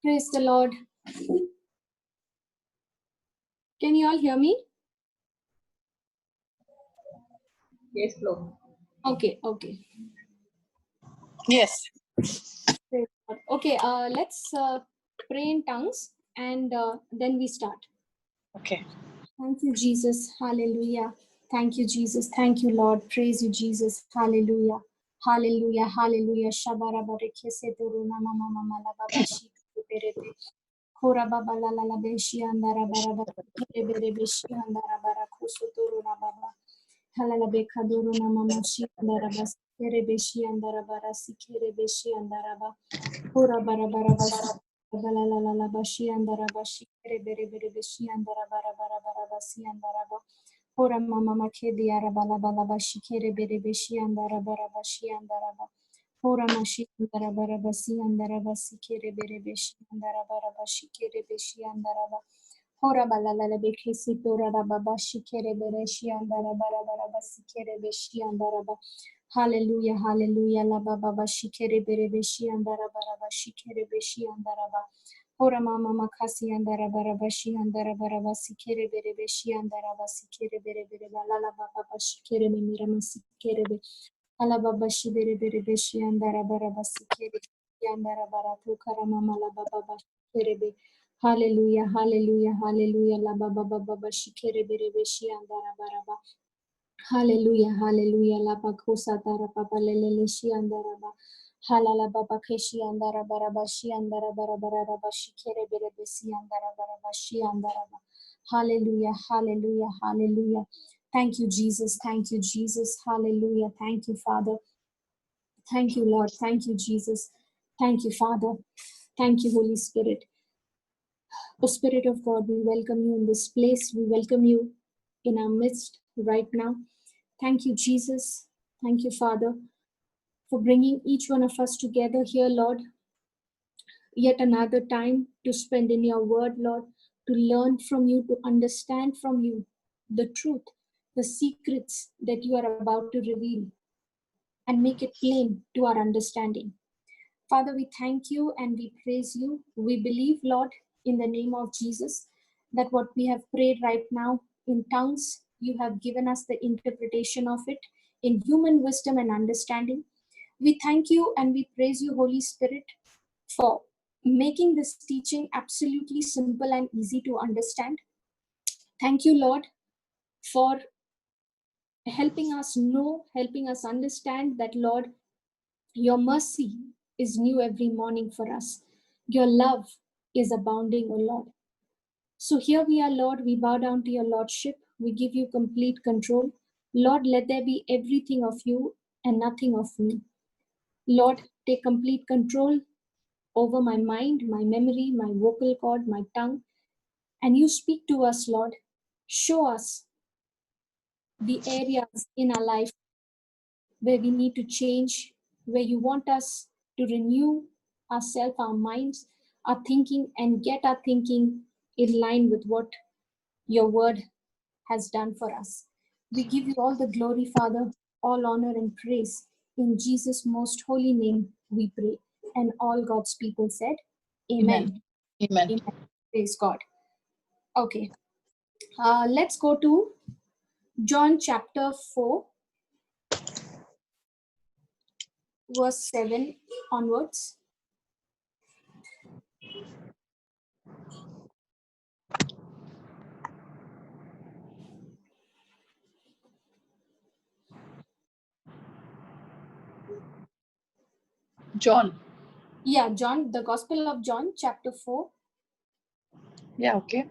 Praise the Lord. Can you all hear me? Yes, Lord. Okay. Yes. Praise God. Okay, let's pray in tongues and then we start. Okay. Thank you, Jesus. Hallelujah. Thank you, Jesus. Thank you, Lord. Praise you, Jesus. Hallelujah. Hallelujah. Hallelujah. Shabarabareke seturuna mama mama la babashi berebe. Kora baba la la la beshi andara baraba. Bere beshi andara bara kusuturuna baba. Halala bekaduruna mama shi andara bas. Kere beshi andara bara sikere beshi andara ba. Kora bara bara bashi. Bala la la la bashi andara bashi kere bere bere beshi andara bara bara bara basi andara ba. Ora mama makedi ara bala bala bashi kere bere beshi andara bara bashi andara ba. Ora mashi andara bara basi andara basi kere bere beshi andara bara bashi kere beshi andara ba. Ora bala la la bekesi tora ra baba shi kere bere shi andara bara bara basi kere beshi andara ba. Hallelujah, hallelujah. La baba bashi kere bere beshi andara bara bashi kere beshi andara ba. Ora mama makasi andara bara bashi andara bara basi kere bere beshi andara basi kere bere bere la la baba bashi kere me mira masi kere be. Ala baba shi bere bere beshi andara bara basi kere andara bara tu kara mama la baba bashi kere be. Hallelujah, hallelujah, hallelujah. La baba baba bashi kere bere beshi andara bara ba. Hallelujah, hallelujah. La bakosa tara papa lelele shi andara ba. Halala baba keshi andara bara bashi andara bara bara bashi kere bere besi andara bara bashi andara ba. Hallelujah, hallelujah, hallelujah. Thank you, Jesus. Thank you, Jesus. Hallelujah. Thank you, Father. Thank you, Lord. Thank you, Jesus. Thank you, Father. Thank you, Holy Spirit. O Spirit of God, we welcome you in this place. We welcome you in our midst right now. Thank you, Jesus. Thank you, Father, for bringing each one of us together here, Lord. Yet another time to spend in your word, Lord, to learn from you, to understand from you the truth, the secrets that you are about to reveal and make it plain to our understanding. Father, we thank you and we praise you. We believe, Lord, in the name of Jesus, that what we have prayed right now in tongues, you have given us the interpretation of it in human wisdom and understanding. We thank you and we praise you, Holy Spirit, for making this teaching absolutely simple and easy to understand. Thank you, Lord, for helping us know, helping us understand that, Lord, your mercy is new every morning for us. Your love is abounding, O Lord. So here we are, Lord. We bow down to your Lordship. We give you complete control. Lord, let there be everything of you and nothing of me. Lord, take complete control over my mind, my memory, my vocal cord, my tongue. And you speak to us, Lord. Show us the areas in our life where we need to change, where you want us to renew ourselves, our minds, our thinking, and get our thinking in line with what your word has done for us. We give you all the glory, Father, all honor and praise. In Jesus' most holy name we pray. And all God's people said, Amen. Amen. Amen. Praise God. Okay. Let's go to John chapter 4, verse 7 onwards. John. Yeah, John, the Gospel of John, chapter 4, Yeah, okay.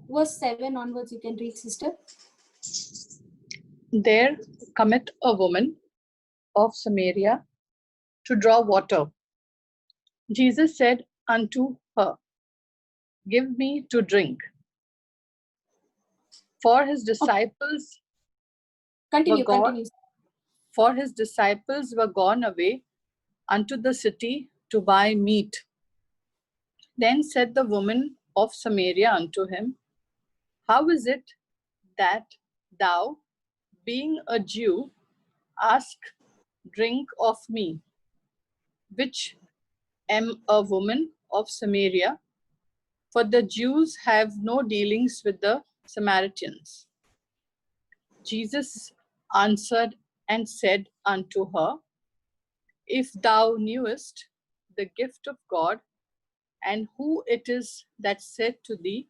verse 7 onwards. You can read, sister. There cometh a woman of Samaria to draw water. Jesus said unto her, Give me to drink. For his disciples Continue. For his disciples were gone away unto the city to buy meat. Then said the woman of Samaria unto him, How is it that thou, being a Jew, ask drink of me, which am a woman of Samaria, for the Jews have no dealings with the Samaritans. Jesus answered and said unto her, If thou knewest the gift of God, and who it is that said to thee,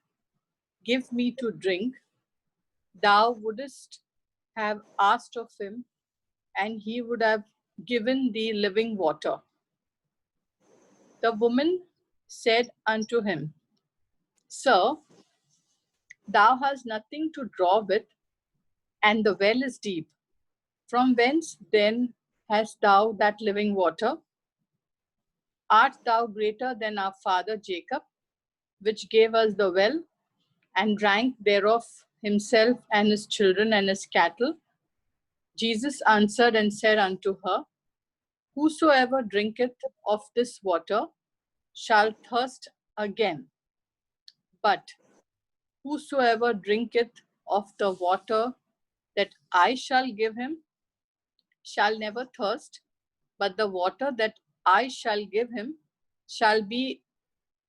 Give me to drink, thou wouldest have asked of him, and he would have given thee living water. The woman said unto him, Sir, thou hast nothing to draw with, and the well is deep. From whence then hast thou that living water? Art thou greater than our father Jacob, which gave us the well, and drank thereof himself and his children and his cattle? Jesus answered and said unto her, Whosoever drinketh of this water shall thirst again. But whosoever drinketh of the water that I shall give him shall never thirst, but the water that I shall give him shall be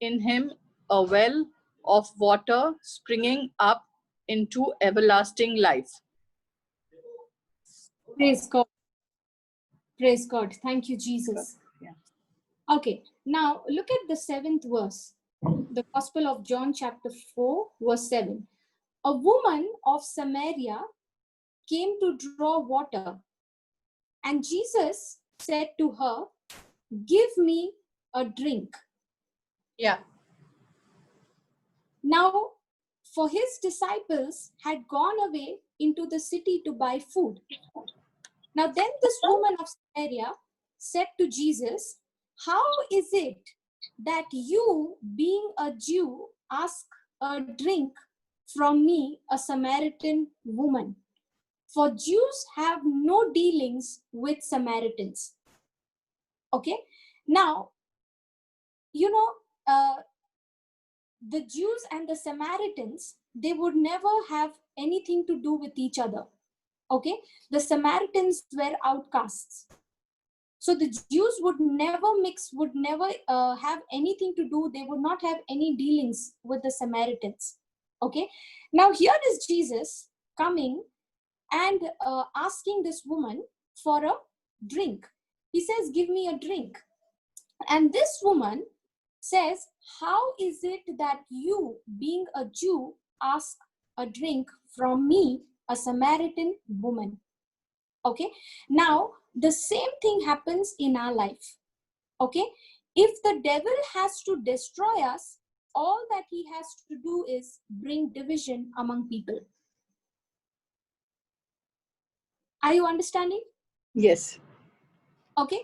in him a well of water springing up into everlasting life. Praise God. Praise God. Thank you, Jesus. Yeah. Okay, now look at the 7th verse. The Gospel of John chapter 4, verse 7. A woman of Samaria came to draw water, and Jesus said to her, Give me a drink. Yeah. Now, for his disciples had gone away into the city to buy food. Now then this woman of Samaria said to Jesus, How is it that you, being a Jew, ask a drink from me, a Samaritan woman? For Jews have no dealings with Samaritans. Okay, now, the Jews and the Samaritans, they would never have anything to do with each other. Okay, the Samaritans were outcasts. So the Jews would never mix, would never have anything to do. They would not have any dealings with the Samaritans. Okay, now here is Jesus coming and asking this woman for a drink. He says, Give me a drink. And this woman says, How is it that you, being a Jew, ask a drink from me, a Samaritan woman? Okay, now the same thing happens in our life. Okay, if the devil has to destroy us, all that he has to do is bring division among people. Are you understanding? Yes. Okay,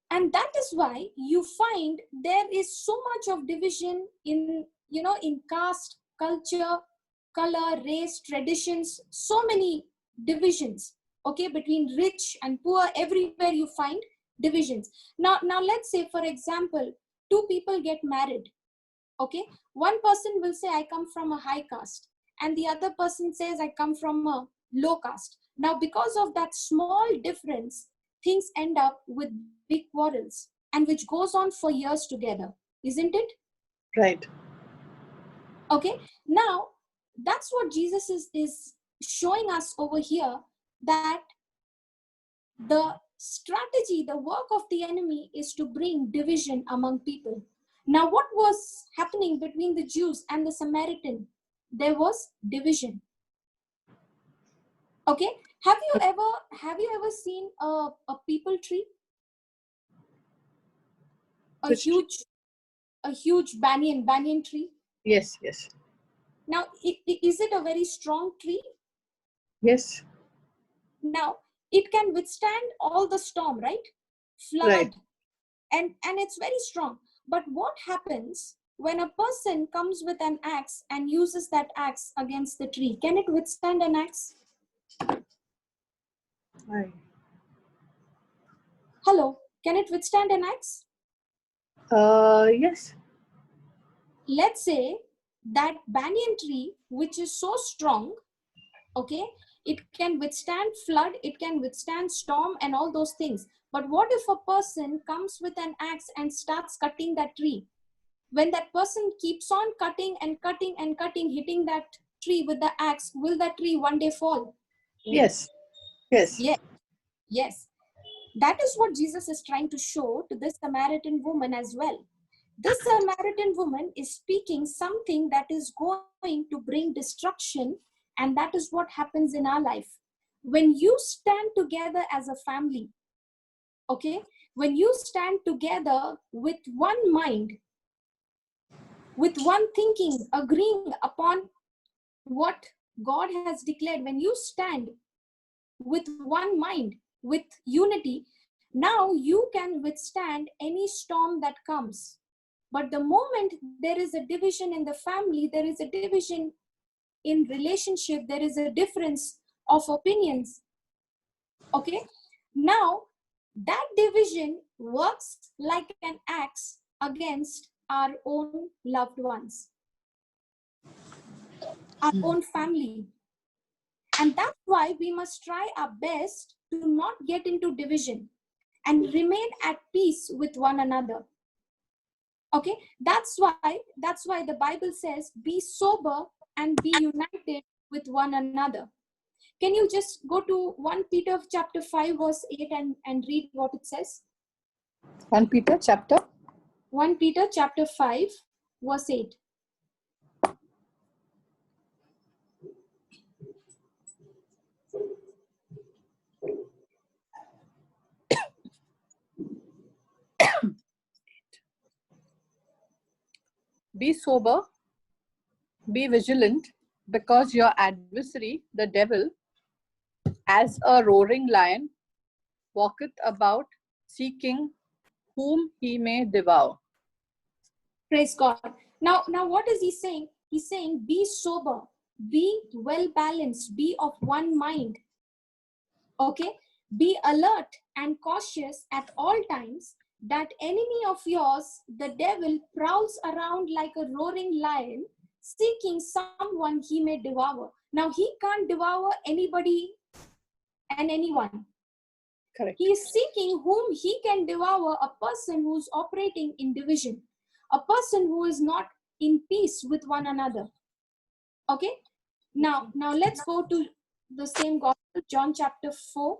and that is why you find there is so much of division in caste, culture, color, race, traditions, so many divisions. Okay, between rich and poor, everywhere you find divisions. Now let's say, for example, two people get married. Okay, one person will say, I come from a high caste, and the other person says, I come from a low caste. Now, because of that small difference, things end up with big quarrels, and which goes on for years together, isn't it? Right. Okay, now that's what Jesus is showing us over here, that the strategy, the work of the enemy is to bring division among people. Now, what was happening between the Jews and the Samaritan? There was division. Okay, have you ever seen a people tree? A Which tree? huge banyan tree? Yes, yes. Now, is it a very strong tree? Yes. Now, it can withstand all the storm, right? Flood. Right. And it's very strong. But what happens when a person comes with an axe and uses that axe against the tree? Can it withstand an axe? Right. Hello, can it withstand an axe? Yes. Let's say that banyan tree, which is so strong, okay, it can withstand flood, it can withstand storm and all those things. But what if a person comes with an axe and starts cutting that tree? When that person keeps on cutting and cutting and cutting, hitting that tree with the axe, will that tree one day fall? Yes. Yes. Yes. Yes. That is what Jesus is trying to show to this Samaritan woman as well. This Samaritan woman is speaking something that is going to bring destruction, and that is what happens in our life. When you stand together as a family, okay, when you stand together with one mind, with one thinking, agreeing upon what God has declared, when you stand with one mind, with unity, now you can withstand any storm that comes. But the moment there is a division in the family, there is a division in relationship, there is a difference of opinions, okay, now that division works like an axe against our own loved ones, our own family. And that's why we must try our best to not get into division and remain at peace with one another. Okay, that's why the Bible says, be sober and be united with one another. Can you just go to 1 Peter chapter 5 verse 8 and read what it says? 1 Peter chapter 1 Peter chapter 5 verse 8. Be sober, be vigilant, because your adversary, the devil, as a roaring lion, walketh about, seeking whom he may devour. Praise God. Now what is he saying? He's saying, be sober, be well balanced, be of one mind. Okay, be alert and cautious at all times. That enemy of yours, the devil, prowls around like a roaring lion, seeking someone he may devour. Now he can't devour anybody and anyone. Correct. He is seeking whom he can devour, a person who's operating in division, a person who is not in peace with one another. Okay, now let's go to the same gospel, John chapter 4.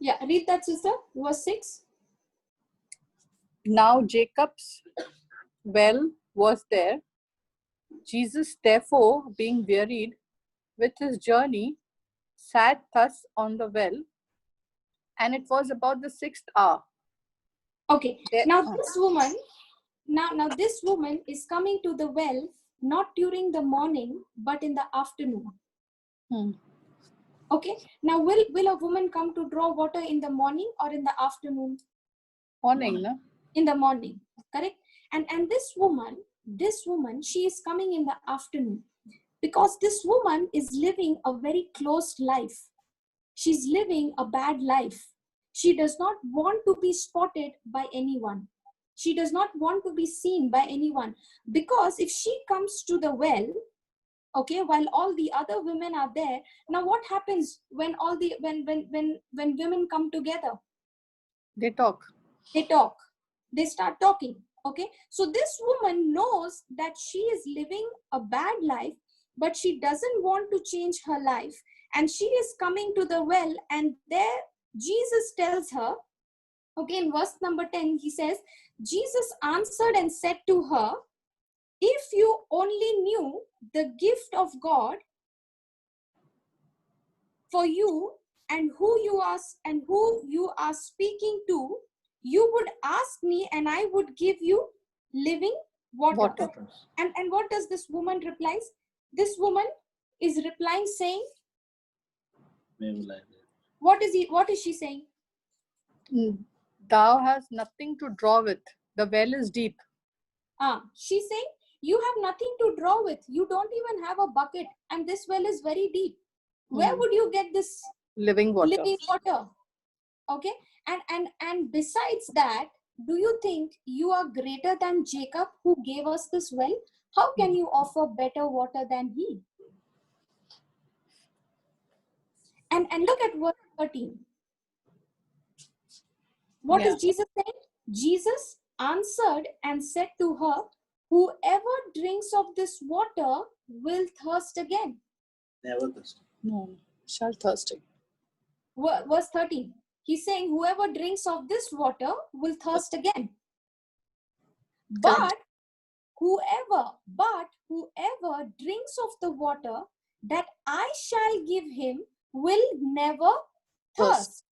Yeah, read that, sister. Verse 6. Now Jacob's well was there. Jesus, therefore, being wearied with his journey, sat thus on the well, and it was about the 6th hour. Okay, There- now this woman, now this woman is coming to the well not during the morning, but in the afternoon. Okay, now will a woman come to draw water in the morning or in the afternoon? Morning, no? In the morning, correct? And this woman, she is coming in the afternoon, because this woman is living a very closed life. She's living a bad life. She does not want to be spotted by anyone. She does not want to be seen by anyone, because if she comes to the well, okay, while all the other women are there, now what happens when all the when women come together? They talk. They talk. They start talking. Okay, so this woman knows that she is living a bad life, but she doesn't want to change her life, and she is coming to the well, and there Jesus tells her, okay, in verse number 10, he says, Jesus answered and said to her, if you only knew the gift of God for you, and who you are speaking to, you would ask me and I would give you living water. And what does this woman replies? This woman is replying saying, what is she saying? Thou hast nothing to draw with. The well is deep. She's saying, you have nothing to draw with. You don't even have a bucket, and this well is very deep. Where would you get this living water? Okay, and besides that, do you think you are greater than Jacob, who gave us this well? How can you offer better water than he? And look at verse 13. What is Jesus saying? Jesus answered and said to her, whoever drinks of this water will thirst again. Never thirst. No, shall thirst again. Verse 13. He's saying whoever drinks of this water will thirst again. But whoever drinks of the water that I shall give him will never thirst.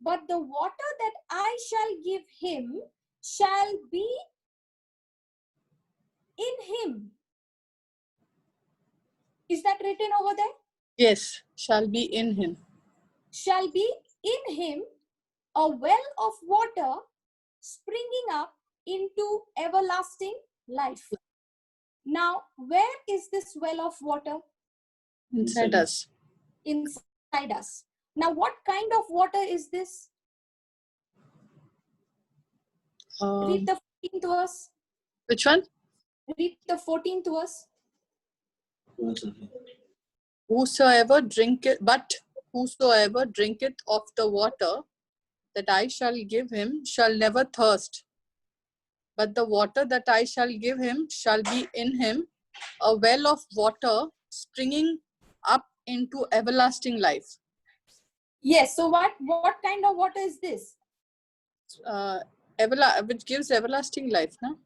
But the water that I shall give him shall be in him. Is that written over there? Yes, shall be in him. Shall be in him a well of water springing up into everlasting life. Now, where is this well of water? Inside us. Inside us. Now, what kind of water is this? Read the 14th verse. Which one? Read the 14th verse. Whosoever drinketh of the water that I shall give him shall never thirst. But the water that I shall give him shall be in him a well of water springing up into everlasting life. Yes, so what kind of water is this? Which gives everlasting life, no?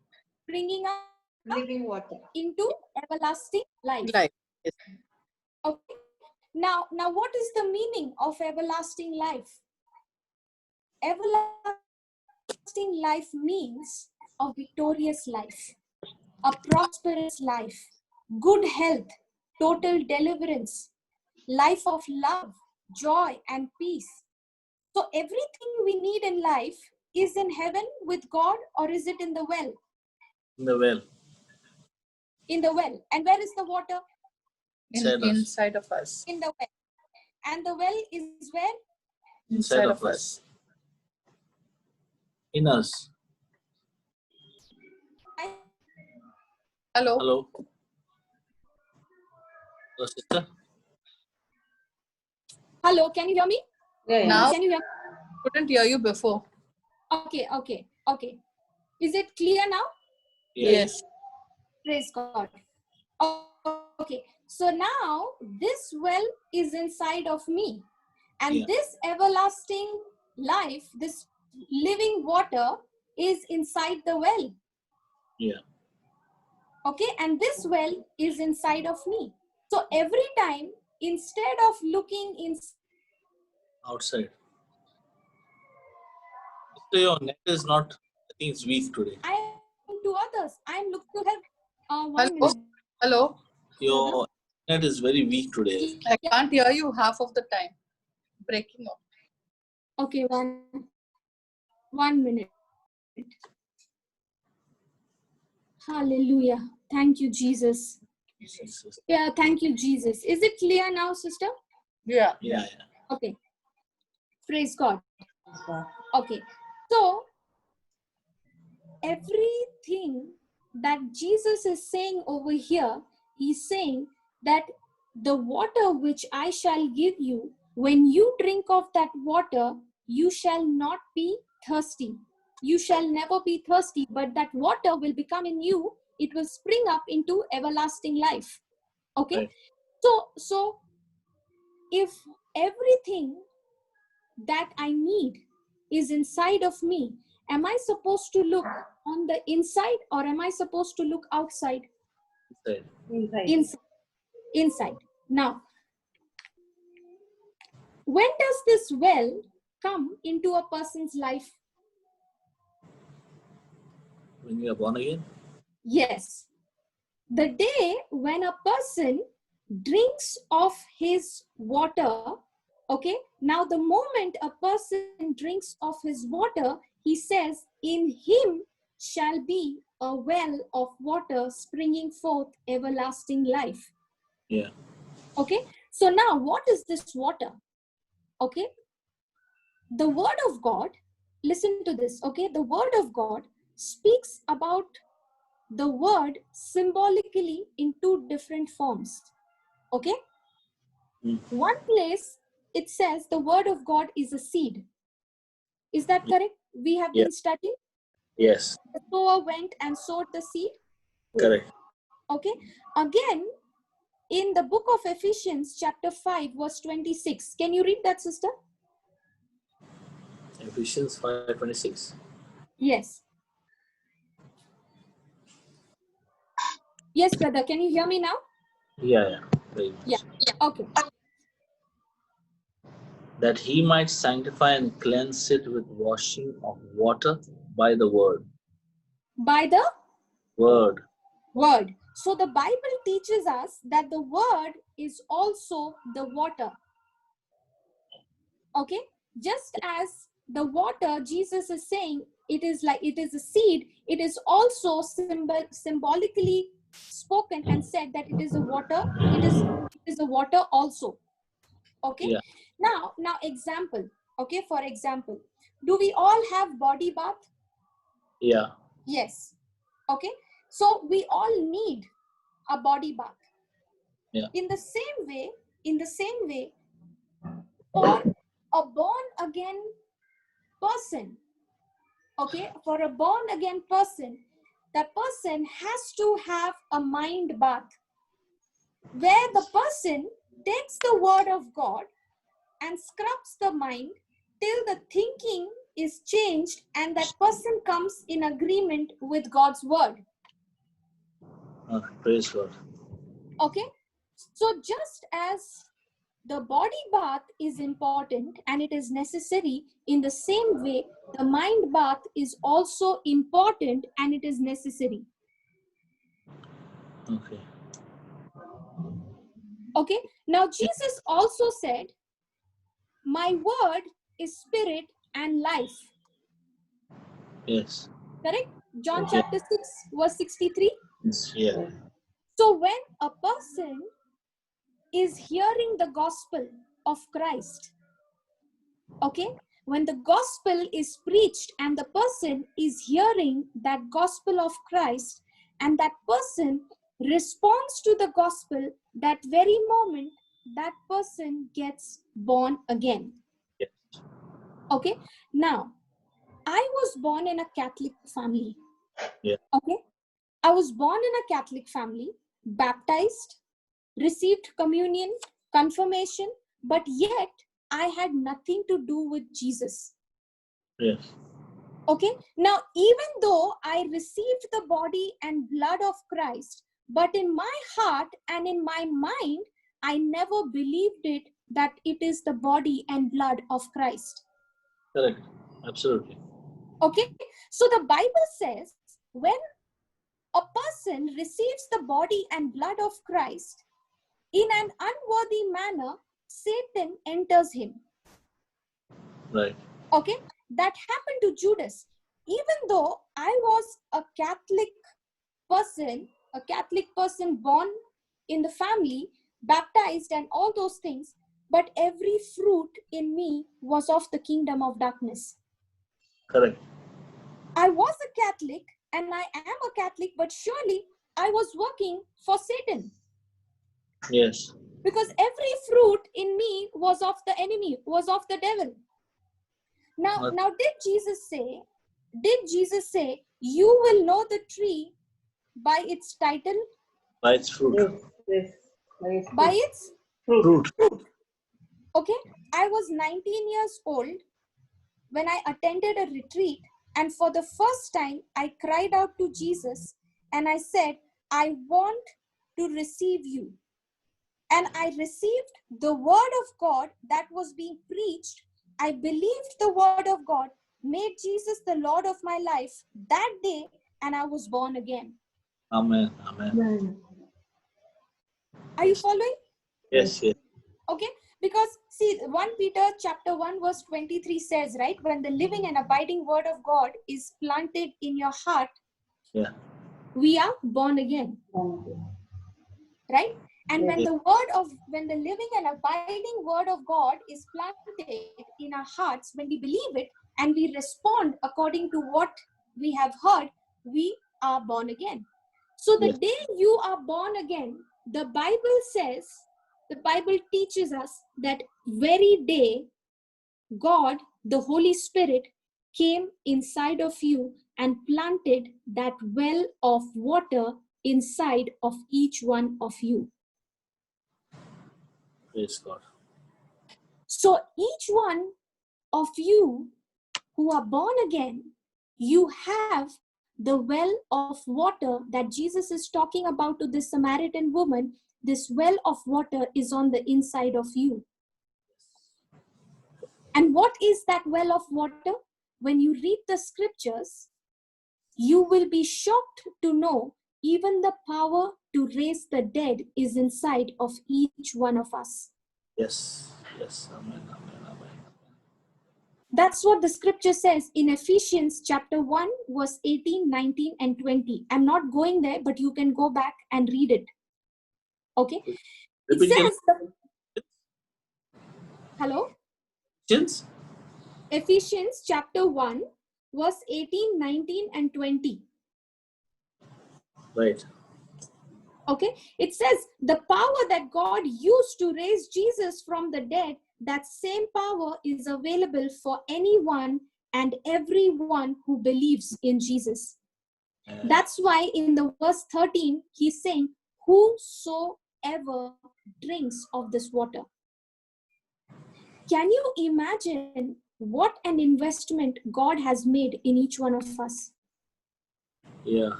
Springing up Living water. into everlasting life. Life. Yes. Okay. Now what is the meaning of everlasting life? Everlasting life means a victorious life, a prosperous life, good health, total deliverance, life of love, joy, and peace. So everything we need in life is in heaven with God, or is it in the well? In the well. In the well. And where is the water? Inside of us. In the well. And the well is where? Inside of us. In us. Hello. Hello. Hello, sister. Hello, can you hear me? Yeah, Now, Can you hear me? couldn't hear you before. Okay. Is it clear now? Yes. Praise God. Okay. So now this well is inside of me. And this everlasting life, this living water is inside the well. Yeah. Okay. And this well is inside of me. So every time, instead of looking Outside. So your net is not, I think it's weak today. I am to others. I am looking to have 1 Hello. minute. Hello. Your net is very weak today. I can't hear you half of the time. Breaking up. Okay, one minute. Hallelujah. Thank you, Jesus. Yeah, thank you, Jesus. Is it clear now, sister? Yeah. Yeah. Okay. Praise God. Okay. So, everything that Jesus is saying over here, he's saying that the water which I shall give you, when you drink of that water, you shall not be thirsty. You shall never be thirsty, but that water will become in you. It will spring up into everlasting life. Okay. Right. So if everything that I need is inside of me, am I supposed to look on the inside, or am I supposed to look outside? Inside. Now, when does this well come into a person's life? When you are born again? Yes. The day when a person drinks of his water, okay, now the moment a person drinks of his water, he says, in him shall be a well of water springing forth everlasting life. Yeah. Okay, so now what is this water? Okay, the word of God, listen to this, okay, the word of God speaks about the word symbolically in two different forms. Okay, one place it says the word of God is a seed. Is that correct? We have Yeah. been studying. Yes. The sower went and sowed the seed. Correct. Okay. Again, in the book of Ephesians, chapter 5, verse 26. Can you read that, sister? Ephesians 5:26. Yes. Yes, brother. Can you hear me now? Yeah. Very much. Yeah. Okay. That he might sanctify and cleanse it with washing of water by the word. By the Word. word. So the Bible teaches us that the word is also the water. Okay. Just as the water, Jesus is saying, it is a seed. It is also symbolically spoken and said that it is a water. It is a water also. Okay. Yeah. Now example. Okay. For example, do we all have body bath? Yeah. Yes. Okay. So we all need a body bath. Yeah. In the same way, for a born again person, okay, for a born again person, the person has to have a mind bath where the person takes the word of God and scrubs the mind till the thinking is changed and that person comes in agreement with God's word. Praise God. Okay. So just as the body bath is important and it is necessary, in the same way, the mind bath is also important and it is necessary. Okay. Okay. Now, Jesus also said, my word is spirit and life. Yes. Correct? John Yeah. chapter 6, verse 63. Yes. Yeah. So when a person is hearing the gospel of Christ, okay, when the gospel is preached and the person is hearing that gospel of Christ and that person responds to the gospel, that very moment that person gets born again. Yes. Okay. Now, I was born in a Catholic family. Yeah. Okay. I was born in a Catholic family, baptized, received communion, confirmation, but yet I had nothing to do with Jesus. Yes. Okay. Now, even though I received the body and blood of Christ, but in my heart and in my mind, I never believed it that it is the body and blood of Christ. Correct. Absolutely. Okay. So the Bible says when a person receives the body and blood of Christ, in an unworthy manner, Satan enters him. Right. Okay. That happened to Judas. Even though I was a Catholic person born in the family, baptized and all those things, but every fruit in me was of the kingdom of darkness. Correct. I was a Catholic and I am a Catholic, but surely I was working for Satan. Yes. Because every fruit in me was of the enemy, was of the devil. Now did Jesus say, you will know the tree by its title? By its fruit. Yes. By its Fruit. fruit. Okay. I was 19 years old when I attended a retreat, and for the first time, I cried out to Jesus and I said, I want to receive you. And I received the word of God that was being preached. I believed the word of God, made Jesus the Lord of my life that day, and I was born again. Amen. Amen. Are you following? Yes. Yes. Okay. Because see, 1 Peter chapter 1 verse 23 says, right, when the living and abiding word of God is planted in your heart, Yeah. we are born again. Right? And when the living and abiding word of God is planted in our hearts, when we believe it and we respond according to what we have heard, we are born again. So the Yes. day you are born again, the Bible says the Bible teaches us that very day, God, the Holy Spirit, came inside of you and planted that well of water inside of each one of you. Praise God. So each one of you who are born again, you have the well of water that Jesus is talking about to this Samaritan woman. This well of water is on the inside of you. And what is that well of water? When you read the scriptures, you will be shocked to know even the power to raise the dead is inside of each one of us. Yes. Yes. Amen. Amen. Amen. That's what the scripture says in Ephesians chapter 1, verse 18, 19, and 20. I'm not going there, but you can go back and read it. Okay? It says, hello? Ephesians? Ephesians chapter 1, verse 18, 19, and 20. Right. Okay? It says, the power that God used to raise Jesus from the dead, that same power is available for anyone and everyone who believes in Jesus. That's why in the verse 13, he's saying, whosoever drinks of this water. Can you imagine what an investment God has made in each one of us? Yeah.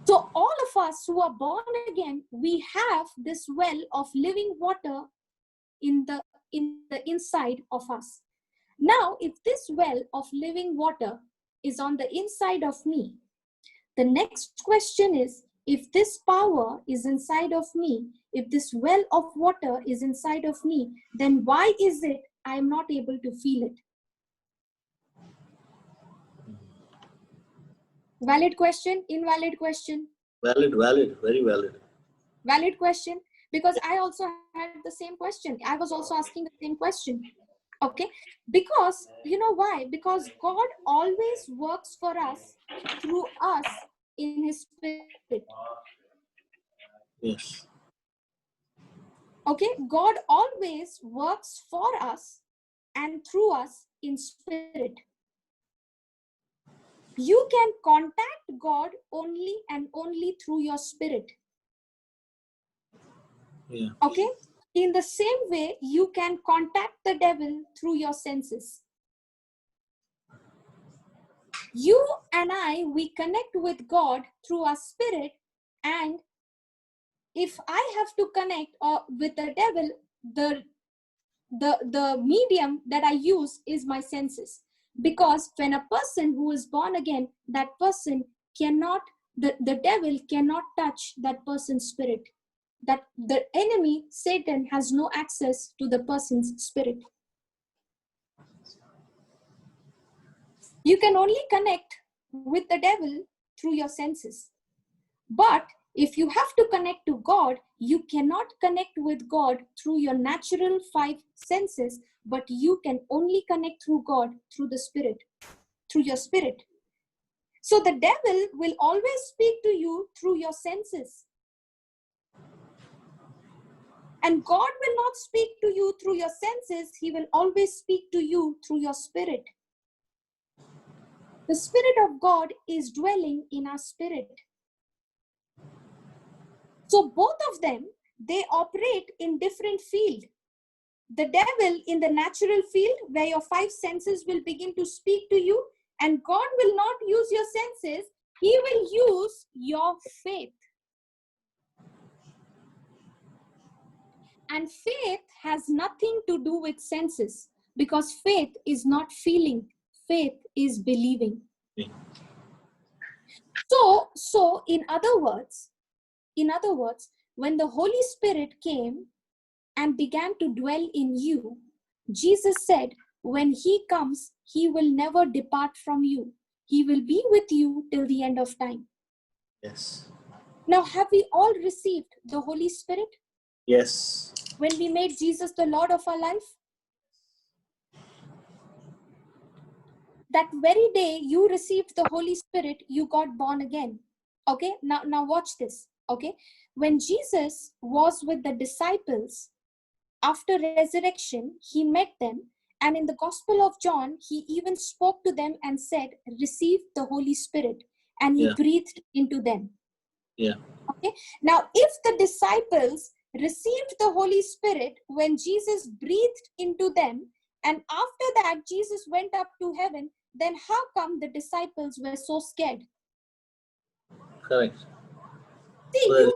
So all of us who are born again, we have this well of living water in the inside of us. Now, if this well of living water is on the inside of me, the next question is, if this power is inside of me, if this well of water is inside of me, then why is it I am not able to feel it? Valid question, invalid question? Valid, very valid. Valid question, because I also had the same question. I was also asking the same question. Okay, because you know why? Because God always works for us through us in His Spirit. Yes. Okay, God always works for us and through us in spirit. You can contact God only and only through your spirit. Yeah. Okay, in the same way, you can contact the devil through your senses. You and I, we connect with God through our spirit, and if I have to connect with the devil, the medium that I use is my senses. Because when a person who is born again, that person cannot, the devil cannot touch that person's spirit. That the enemy, Satan, has no access to the person's spirit. You can only connect with the devil through your senses. But if you have to connect to God, you cannot connect with God through your natural 5 senses, but you can only connect through God through the Spirit, through your spirit. So the devil will always speak to you through your senses. And God will not speak to you through your senses. He will always speak to you through your spirit. The Spirit of God is dwelling in our spirit. So both of them, they operate in different field. The devil in the natural field, where your 5 senses will begin to speak to you, and God will not use your senses. He will use your faith. And faith has nothing to do with senses, because faith is not feeling. Faith is believing. Yeah. So in other words, when the Holy Spirit came and began to dwell in you, Jesus said, when He comes, He will never depart from you. He will be with you till the end of time. Yes. Now, have we all received the Holy Spirit Yes. when we made Jesus the Lord of our life? That very day you received the Holy Spirit, you got born again. Okay, now watch this. Okay, when Jesus was with the disciples after resurrection, he met them, and in the Gospel of John, he even spoke to them and said, receive the Holy Spirit, and he Yeah. breathed into them. Yeah. Okay, now if the disciples received the Holy Spirit when Jesus breathed into them, and after that Jesus went up to heaven, then how come the disciples were so scared? Correct. See, Well,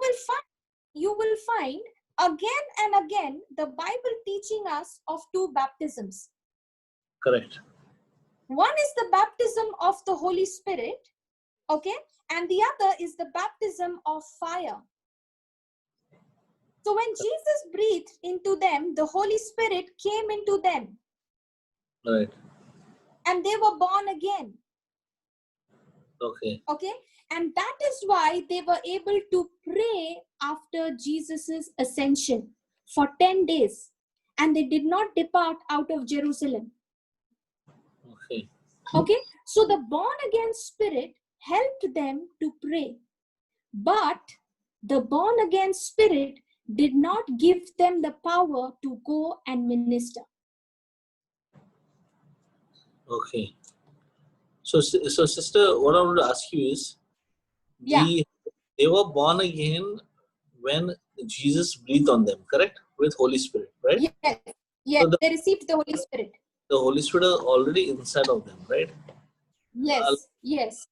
you will find again and again the Bible teaching us of two baptisms. correct. One is the baptism of the Holy Spirit, okay, and the other is the baptism of fire. So when Jesus breathed into them, the Holy Spirit came into them Right. and they were born again. Okay. Okay, and that is why they were able to pray after Jesus's ascension for 10 days, and they did not depart out of Jerusalem. Okay. Okay, so the born again spirit helped them to pray, but the born again spirit did not give them the power to go and minister. Okay. So sister, what I want to ask you is, Yeah. they were born again when Jesus breathed on them, correct? With Holy Spirit, right? Yes, yes, So they received the Holy Spirit. the Holy Spirit is already inside of them, right? Yes, yes.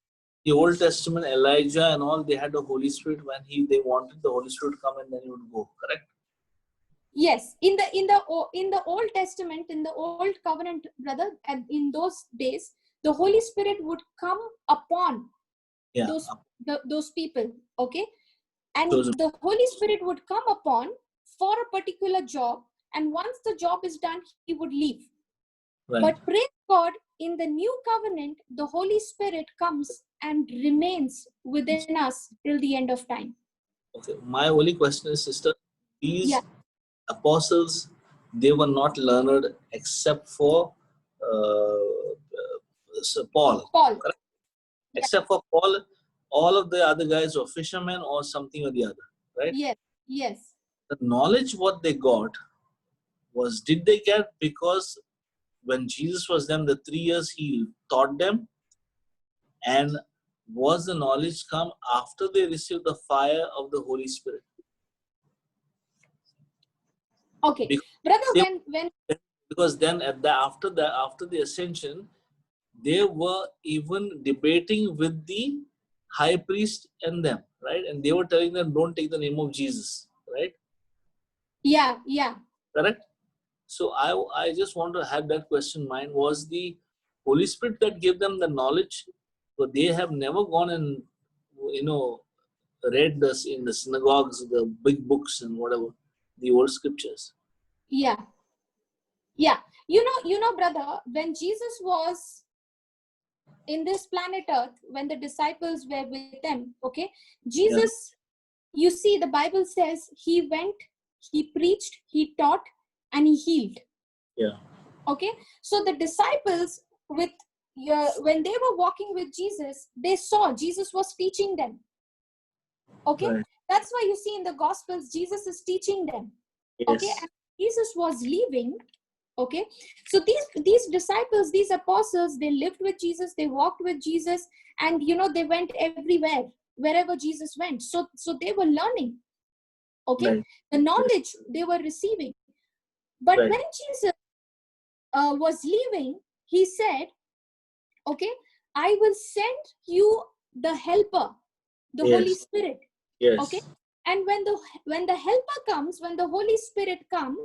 The Old Testament, Elijah and all, they had the Holy Spirit when they wanted the Holy Spirit to come and then he would go, correct? Yes, in the Old Testament, in the Old Covenant, brother, and in those days, the Holy Spirit would come upon Yeah. those people, okay, and Those- the Holy Spirit would come upon for a particular job, and once the job is done, he would leave. Right. But praise God, in the New Covenant, the Holy Spirit comes and remains within us till the end of time. Okay. My only question is, sister, these Yeah. apostles, they were not learned except for Paul. Paul. Correct? Yeah. Except for Paul, all of the other guys were fishermen or something or the other, right? Yes, yes. The knowledge what they got was, did they get because when Jesus was them, the 3 years he taught them, and was the knowledge come after they received the fire of the Holy Spirit? Okay, Because brother, because then after the ascension, they were even debating with the high priest and them, right? And they were telling them, don't take the name of Jesus, right? yeah. Correct? So I just want to have that question in mind. Was the Holy Spirit that gave them the knowledge? So they have never gone and, read this in the synagogues, the big books and whatever, the old scriptures. Yeah. You know, brother, when Jesus was in this planet Earth, when the disciples were with them, okay, Jesus, you see, the Bible says he went, he preached, he taught, and he healed. Yeah. Okay, so the disciples when they were walking with Jesus, they saw Jesus was teaching them. Okay, Right. that's why you see in the Gospels, Jesus is teaching them. Yes. Okay, and Jesus was leaving. Okay, so these disciples, these apostles, they lived with Jesus, they walked with Jesus, and they went everywhere, wherever Jesus went. So they were learning. Okay, Right. the knowledge they were receiving. But Right. when Jesus was leaving, he said, okay, I will send you the helper, the Yes. Holy Spirit. Yes. Okay, and when the helper comes, when the Holy Spirit comes,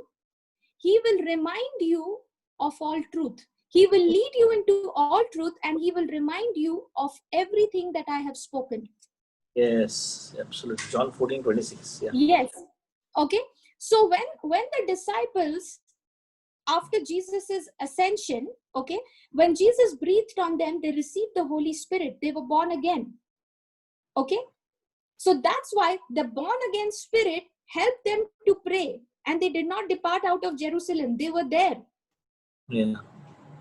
he will remind you of all truth. He will lead you into all truth, and he will remind you of everything that I have spoken. Yes, absolutely. John 14:26. Yeah. Yes. Okay, so when the disciples, after Jesus's ascension, okay, when Jesus breathed on them, they received the Holy Spirit. They were born again. Okay, so that's why the born again spirit helped them to pray, and they did not depart out of Jerusalem. They were there. Yeah.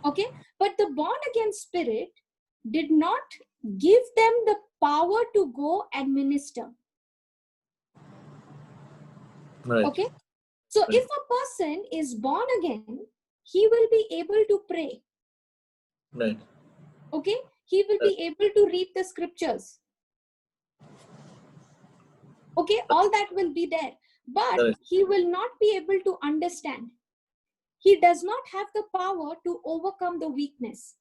Okay, but the born again spirit did not give them the power to go and minister. Right. Okay. So Right. if a person is born again, he will be able to pray. Right. Okay. He will be able to read the scriptures. Okay. All that will be there. But Correct. he will not be able to understand. He does not have the power to overcome the weakness.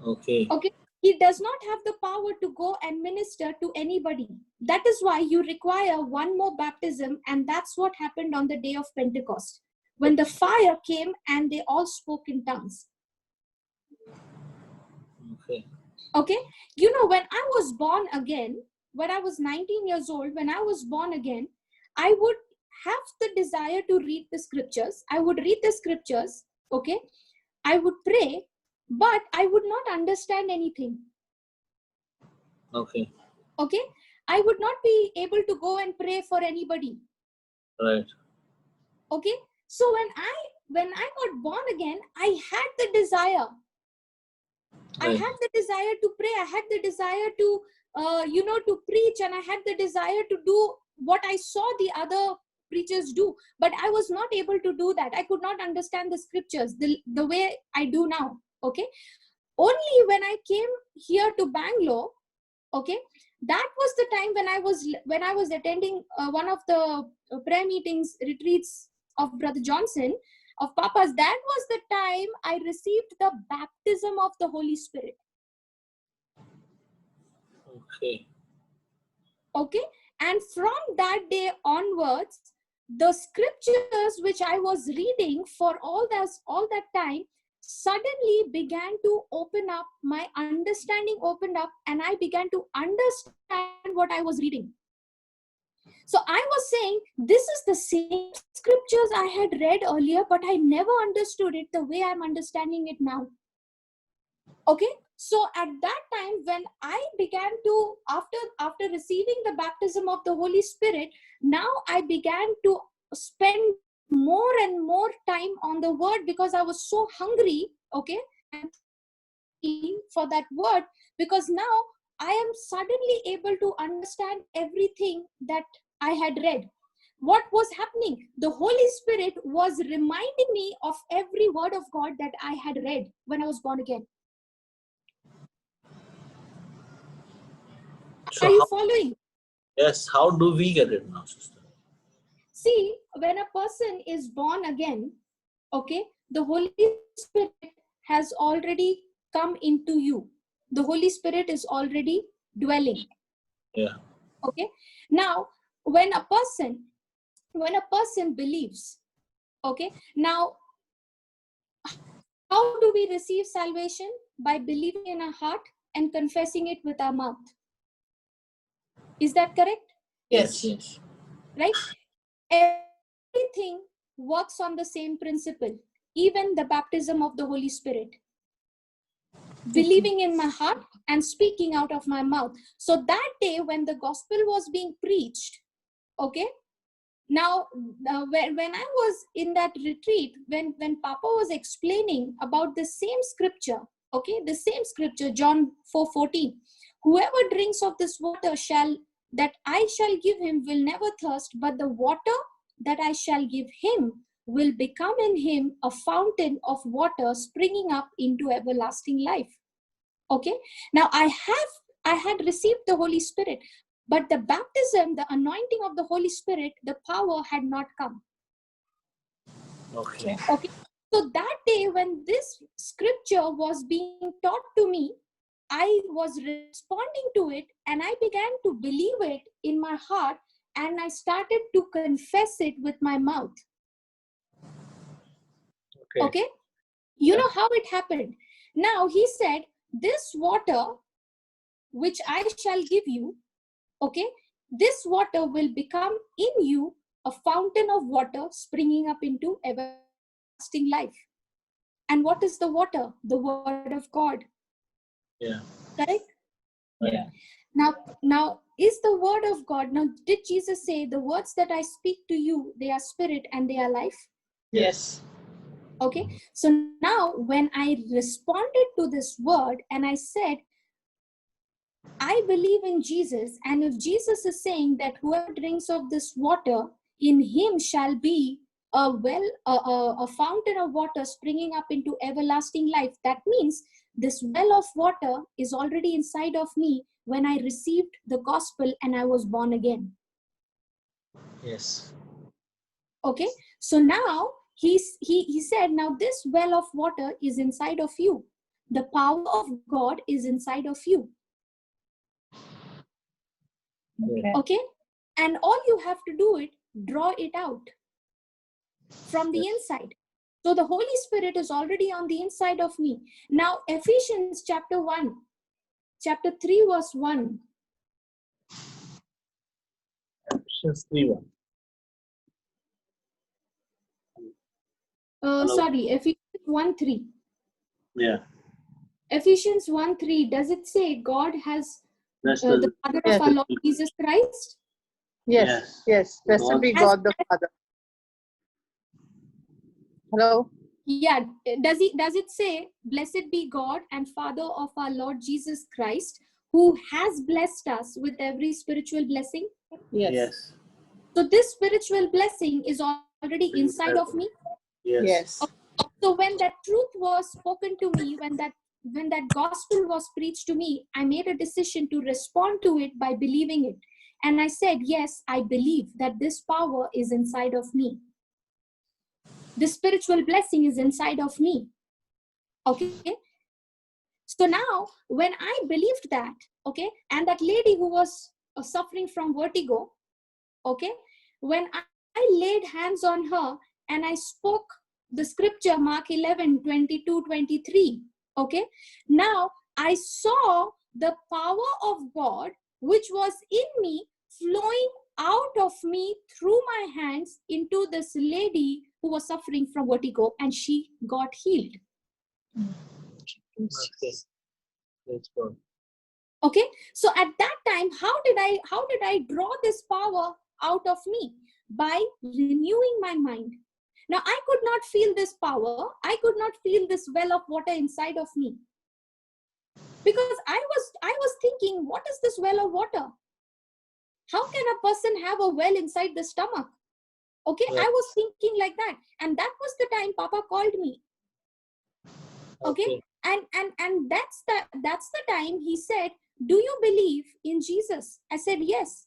Okay. Okay. He does not have the power to go and minister to anybody. That is why you require one more baptism, and that's what happened on the day of Pentecost, when the fire came and they all spoke in tongues. Okay. Okay. You know, when I was born again, when I was 19 years old, when I was born again, I would have the desire to read the scriptures. I would read the scriptures. Okay. I would pray, but I would not understand anything. Okay. Okay. I would not be able to go and pray for anybody. Right. Okay. So when I got born again, I had the desire. I Right. had the desire to pray. I had the desire to, to preach, and I had the desire to do what I saw the other preachers do. But I was not able to do that. I could not understand the scriptures the way I do now. Okay. Only when I came here to Bangalore, okay, that was the time when I was attending one of the prayer meetings, retreats of Brother Johnson, of Papa's. That was the time I received the baptism of the Holy Spirit. Okay. Okay. And from that day onwards, the scriptures which I was reading for all that time suddenly began to open up. My understanding opened up, and I began to understand what I was reading. So I was saying, this is the same scriptures I had read earlier, but I never understood it the way I'm understanding it now. Okay. So at that time, when I began to, after receiving the baptism of the Holy Spirit, now I began to spend more and more time on the word, because I was so hungry, okay, and for that word, because now I am suddenly able to understand everything that I had read. What was happening? The Holy Spirit was reminding me of every word of God that I had read when I was born again. So Are you how, following? yes, how do we get it now, sister? See, when a person is born again, okay, the Holy Spirit has already come into you. The Holy Spirit is already dwelling. Yeah. Okay. Now, when a person believes, okay, now how do we receive salvation? By believing in our heart and confessing it with our mouth. Is that correct? Yes. Yes. Right? Everything works on the same principle, even the baptism of the Holy Spirit. Believing in my heart and speaking out of my mouth. So that day when the gospel was being preached, okay, now when I was in that retreat, when Papa was explaining about the same scripture, okay, the same scripture, John 4:14, whoever drinks of this water that I shall give him will never thirst, but the water that I shall give him will become in him a fountain of water springing up into everlasting life. Okay. Now I had received the Holy Spirit, but the baptism, the anointing of the Holy Spirit, the power had not come. Okay. Okay. So that day when this scripture was being taught to me, I was responding to it, and I began to believe it in my heart, and I started to confess it with my mouth. Okay. Okay. You know how it happened. Now he said, this water which I shall give you, okay, this water will become in you a fountain of water springing up into everlasting life. And what is the water? The word of God. Yeah. Correct? Yeah. Now is the word of God. Now, did Jesus say, the words that I speak to you, they are spirit and they are life? Yes. Okay. So now when I responded to this word and I said, I believe in Jesus, and if Jesus is saying that whoever drinks of this water, in him shall be a well, a fountain of water springing up into everlasting life. That means this well of water is already inside of me when I received the gospel and I was born again. Yes. Okay, so now he said, now this well of water is inside of you. The power of God is inside of you. Okay. Okay, and all you have to do it, draw it out from the inside. So the Holy Spirit is already on the inside of me. Now Ephesians chapter 1, chapter 3 verse 1. Ephesians 3:1. Sorry, Ephesians 1:3. Yeah. Ephesians 1:3. Does it say God has That's the Father Yes. of our Lord Jesus Christ? Yes. Yes. Blessed God be has- God the Father. Hello. Yeah. Does it say, blessed be God and Father of our Lord Jesus Christ, who has blessed us with every spiritual blessing? Yes. Yes. So this spiritual blessing is already inside of me. Yes. Yes. So when that truth was spoken to me, when that gospel was preached to me, I made a decision to respond to it by believing it. And I said, yes, I believe that this power is inside of me. The spiritual blessing is inside of me. Okay. So now when I believed that, okay, and that lady who was suffering from vertigo, okay, when I laid hands on her and I spoke the scripture, Mark 11, 22, 23, okay, now I saw the power of God which was in me flowing out of me through my hands into this lady who was suffering from vertigo, and she got healed. Okay. Let's go. Okay, so at that time, how did I draw this power out of me? By renewing my mind. Now I could not feel this power. I could not feel this well of water inside of me, because I was thinking, what is this well of water? How can a person have a well inside the stomach? Okay, Right. I was thinking like that, and that was the time Papa called me. Okay, and that's the time he said, do you believe in Jesus? I said, yes.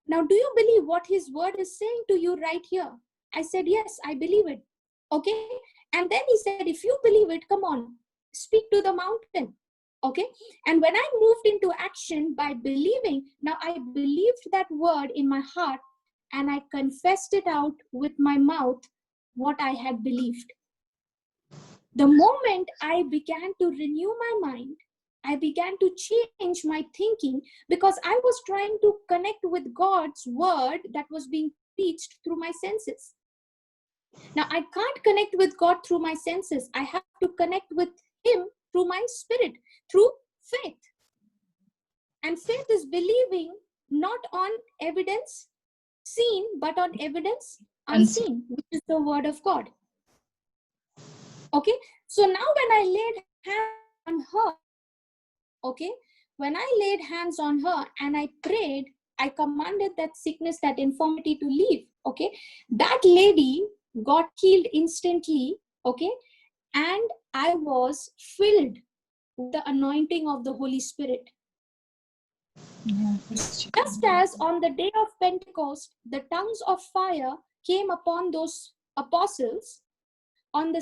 Now, do you believe what his word is saying to you right here? I said, yes, I believe it. Okay. And then he said, if you believe it, come on, speak to the mountain. Okay. And when I moved into action by believing, now I believed that word in my heart and I confessed it out with my mouth, what I had believed. The moment I began to renew my mind, I began to change my thinking, because I was trying to connect with God's word that was being preached through my senses. Now, I can't connect with God through my senses. I have to connect with him through my spirit, through faith. And faith is believing not on evidence seen, but on evidence unseen, which is the word of God. Okay, so now when I laid hands on her, okay, when I laid hands on her and I prayed, I commanded that sickness, that infirmity to leave. Okay, that lady got healed instantly. Okay, and I was filled with the anointing of the Holy Spirit. Just as on the day of Pentecost, the tongues of fire came upon those apostles, in the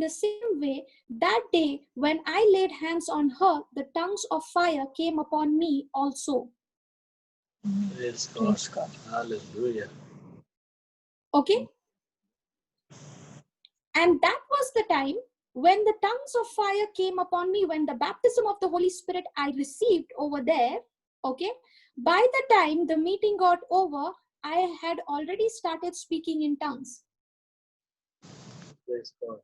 same way, that day when I laid hands on her, the tongues of fire came upon me also. Praise God. Hallelujah. Okay? And that was the time when the tongues of fire came upon me, when the baptism of the Holy Spirit I received over there. Okay? By the time the meeting got over, I had already started speaking in tongues. Praise God.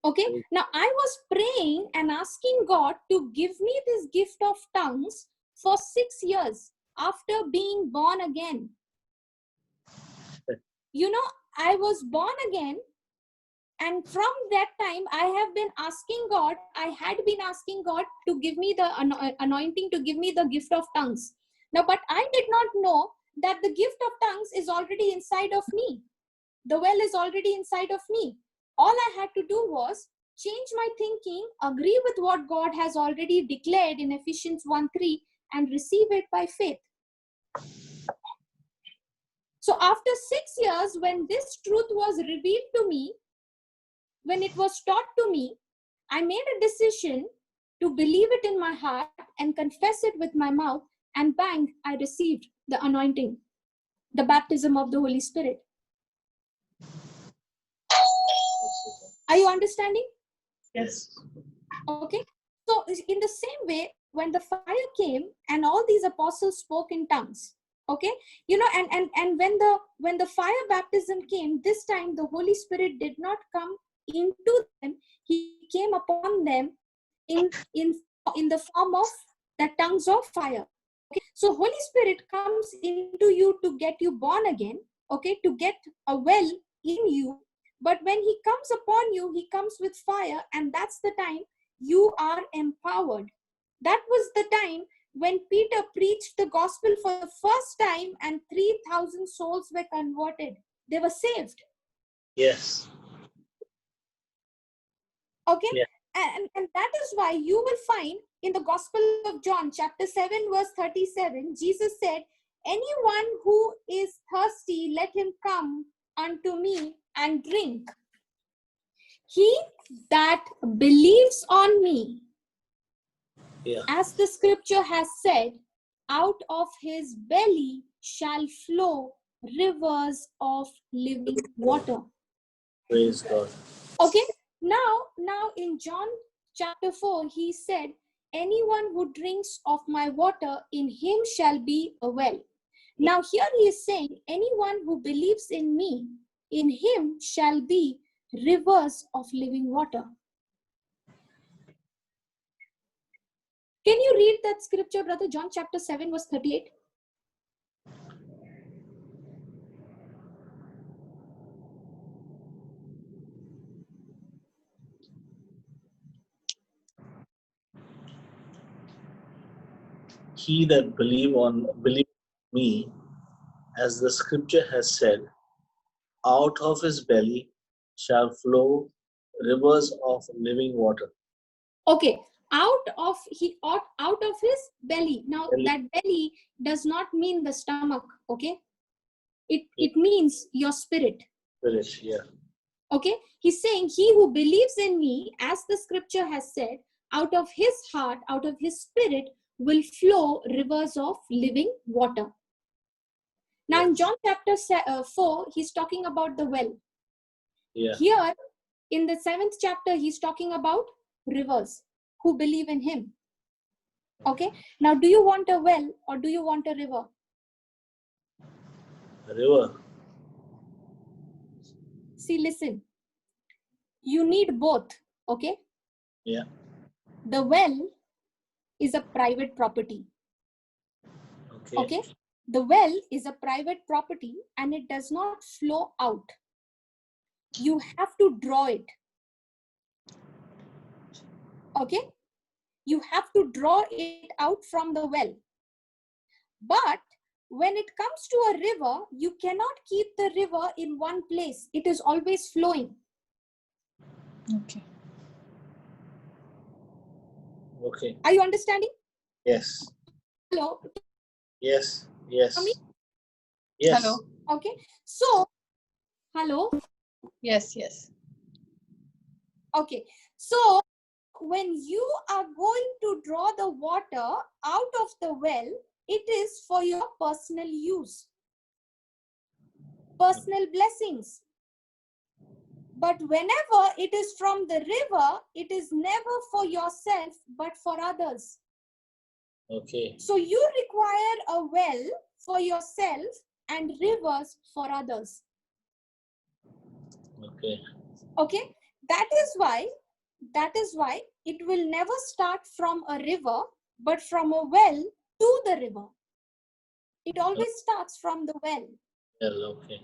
Okay, now I was praying and asking God to give me this gift of tongues for 6 years after being born again. You know, I was born again, and from that time I had been asking God to give me the anointing, to give me the gift of tongues. Now, but I did not know that the gift of tongues is already inside of me. The well is already inside of me. All I had to do was change my thinking, agree with what God has already declared in Ephesians 1:3, and receive it by faith. So after 6 years, when this truth was revealed to me, when it was taught to me, I made a decision to believe it in my heart and confess it with my mouth, and bang, I received the anointing, the baptism of the Holy Spirit. Are you understanding? Yes. Okay. So in the same way, when the fire came and all these apostles spoke in tongues, okay, you know, and when the fire baptism came, this time the Holy Spirit did not come into them. He came upon them in the form of the tongues of fire. Okay. So Holy Spirit comes into you to get you born again, okay, to get a well in you. But when he comes upon you, he comes with fire, and that's the time you are empowered. That was the time when Peter preached the gospel for the first time and 3,000 souls were converted. They were saved. Yes. Okay. Yeah. And that is why you will find in the Gospel of John, chapter 7, verse 37, Jesus said, anyone who is thirsty, let him come unto me and drink. He that believes on me, Yeah. as the scripture has said, out of his belly shall flow rivers of living water. Praise God. Okay, now in John chapter 4, he said, anyone who drinks of my water, in him shall be a well. Now here he is saying, anyone who believes in me, in him shall be rivers of living water. Can you read that scripture, brother? John chapter 7, verse 38. He that believe me, as the scripture has said, out of his belly shall flow rivers of living water. Okay, out of his belly. Now Belly. that belly does not mean the stomach, okay? It means your spirit. Spirit, yeah. Okay, he's saying, he who believes in me, as the scripture has said, out of his heart, out of his spirit will flow rivers of living water. Now in John chapter 4, he's talking about the well. Yeah. Here in the 7th chapter, he's talking about rivers who believe in him. Okay, now do you want a well or do you want a river? A river. See, listen, you need both. Okay, Yeah. the well is a private property. Okay, the well is a private property and it does not flow out. You have to draw it. Okay, you have to draw it out from the well. But when it comes to a river, you cannot keep the river in one place. It is always flowing. Okay. Okay. Are you understanding? Yes. Hello? Yes. Yes. Mommy? Yes. Hello. Okay. So, hello? Yes, yes. Okay. So, when you are going to draw the water out of the well, it is for your personal use, personal blessings. But whenever it is from the river, it is never for yourself, but for others. Okay. So you require a well for yourself and rivers for others. Okay. Okay, that is why it will never start from a river, but from a well to the river. It always starts from the well. Well, okay.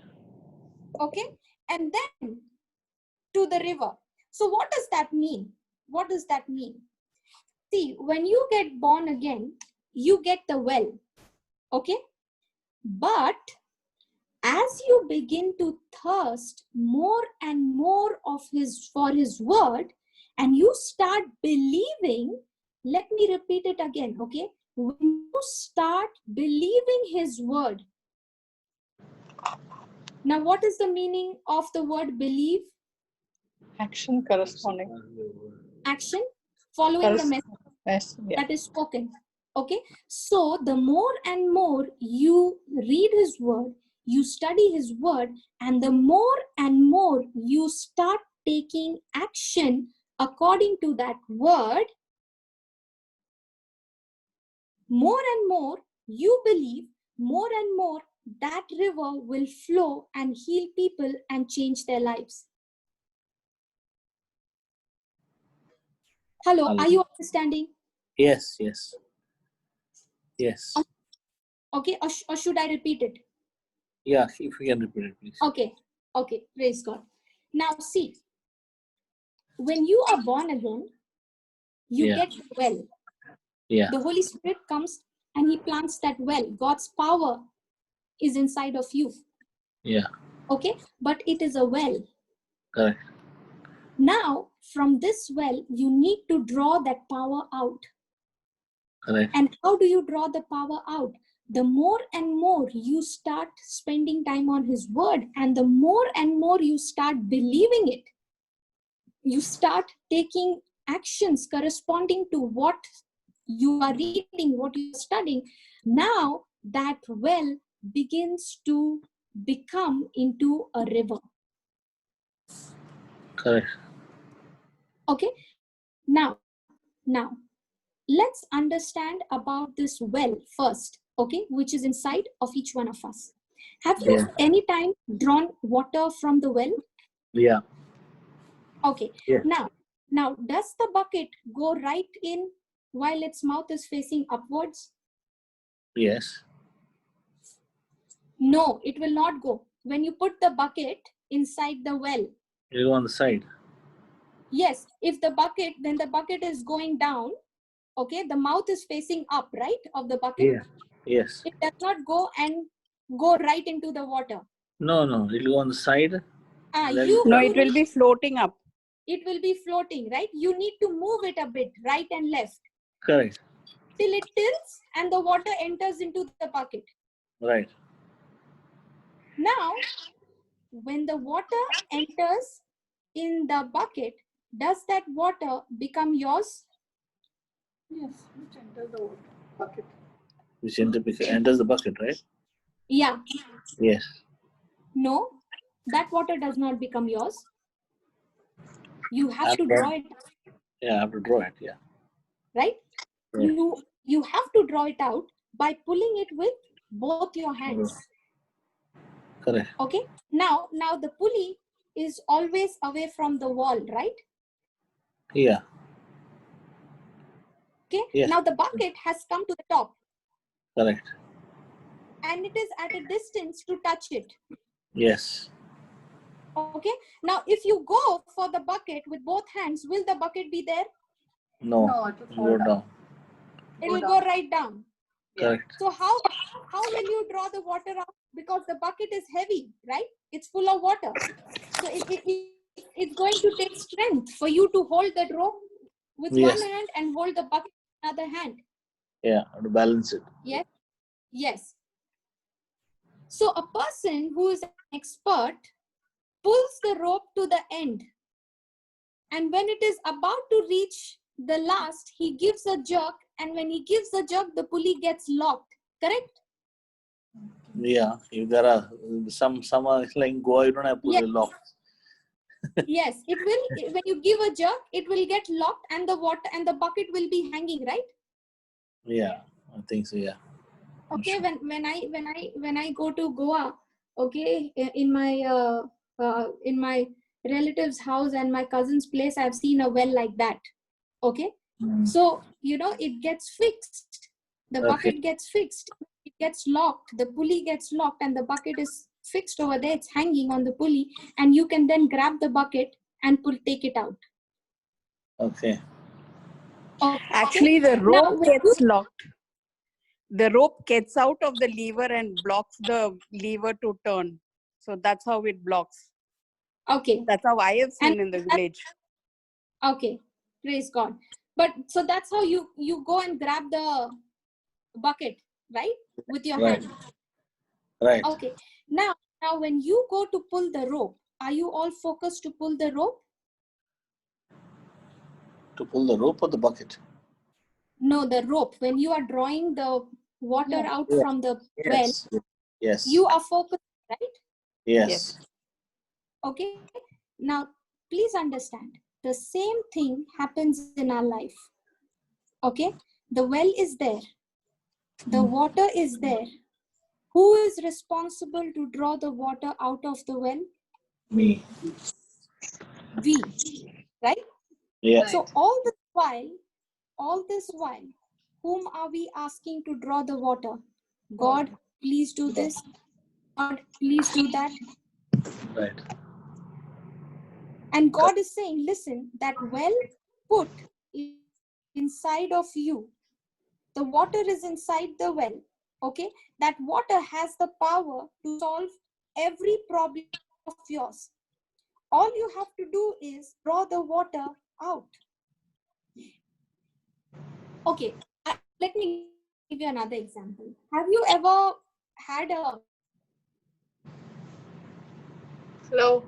Okay, and then to the river. So what does that mean? What does that mean? See, when you get born again, you get the well. Okay, But as you begin to thirst more and more for his word, and you start believing, let me repeat it again, okay? When you start believing his word. Now, what is the meaning of the word believe? Action corresponding. Action, following the message that is spoken. Okay, so the more and more you read his word, you study his word, and the more and more you start taking action according to that word, more and more you believe, more and more that river will flow and heal people and change their lives. Hello, are you understanding? Yes. Okay, or should I repeat it? Yeah, if you can repeat it, please. Okay, praise God. Now see, when you are born again, you get well. Yeah. The Holy Spirit comes and he plants that well. God's power is inside of you. Yeah. Okay, but it is a well. Correct. Now, from this well, you need to draw that power out. Correct. And how do you draw the power out? The more and more you start spending time on his word, and the more and more you start believing it, you start taking actions corresponding to what you are reading, what you are studying. Now that well begins to become into a river. Correct. Okay, now let's understand about this well first, okay, which is inside of each one of us. Have you any time drawn water from the well? Yeah. Okay. Yeah. Now does the bucket go right in while its mouth is facing upwards? Yes. No, it will not go. When you put the bucket inside the well, You go on the side. yes, if the bucket, then the bucket is going down, okay, the mouth is facing up, right, of the bucket. Yeah. Yes. It does not go and go right into the water. No, it'll go on the side. No, it will be floating up. It will be floating, right? You need to move it a bit, right and left. Correct. Till it tilts and the water enters into the bucket. Right. Now, when the water enters in the bucket, does that water become yours? Yes, which enters the bucket. Which enters the bucket, right? Yeah. Yes. No, that water does not become yours. You have to draw it. Yeah, I have to draw it. Yeah. Right? Yeah. You have to draw it out by pulling it with both your hands. Correct. Okay. Now the pulley is always away from the wall, right? Yeah. Okay. Yeah. Now the bucket has come to the top. Correct. And it is at a distance to touch it. Yes. Okay. Now if you go for the bucket with both hands, will the bucket be there? No, it will go down. It will go right down. Correct. So how will you draw the water out? Because the bucket is heavy, right? It's full of water. So it's going to take strength for you to hold that rope with one hand and hold the bucket with another hand. Yeah, to balance it. Yes. So a person who is an expert pulls the rope to the end. And when it is about to reach the last, he gives a jerk. And when he gives a jerk, the pulley gets locked. Correct? Yeah, you gotta some like Goa, you don't have to pull the lock. Yes, it will. When you give a jerk, it will get locked, and the water and the bucket will be hanging, right? Yeah, I think so. Yeah. Okay. Sure. When I go to Goa, okay, in my relative's house and my cousin's place, I've seen a well like that. Okay. So it gets fixed. The bucket gets fixed. It gets locked. The pulley gets locked, and the bucket is fixed over there. It's hanging on the pulley, and you can then grab the bucket and take it out. Okay. Okay. Actually, the rope gets locked. the rope gets out of the lever and blocks the lever to turn. So that's how it blocks. Okay. That's how I have seen And in the village. Okay, praise God. But so that's how you go and grab the bucket, right? With your Right. hand. Right. Okay. Now when you go to pull the rope, are you all focused to pull the rope? To pull the rope or the bucket? No, the rope. When you are drawing the water out Yeah. from the well, Yes. Yes. you are focused, right? Yes. Okay. Now, please understand, the same thing happens in our life. Okay. The well is there. The water is there. Who is responsible to draw the water out of the well? Me. We, right? Yeah. So all this while, whom are we asking to draw the water? God, please do this. God, please do that. Right. And God is saying, listen, that well put inside of you. The water is inside the well. Okay? That water has the power to solve every problem of yours. All you have to do is draw the water out. Okay, let me give you another example. Have you ever had a... Hello.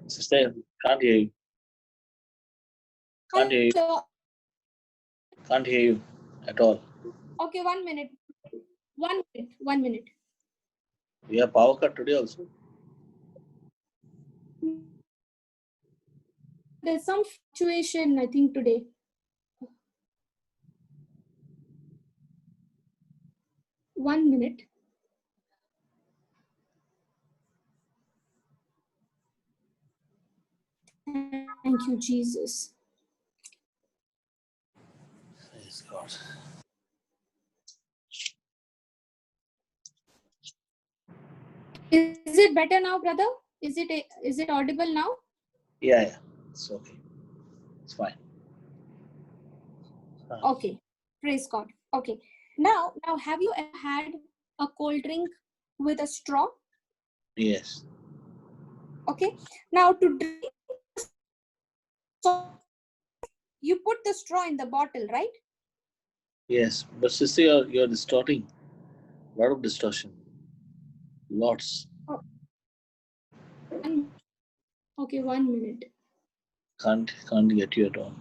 Sister, can't hear you. Can't hear you. Can't hear you at all. Okay, 1 minute. 1 minute. We have power cut today also. There's some fluctuation, I think, today. One minute. Thank you, Jesus. Praise God. Is it better now, brother? Is it audible now? Yeah. It's okay. It's fine. Okay. Praise God. Okay. Now, have you ever had a cold drink with a straw? Yes. Okay. Now, to drink, you put the straw in the bottle, right? Yes. But sister, you're distorting. A lot of distortion. Lots. Okay, 1 minute. Can't get you at all.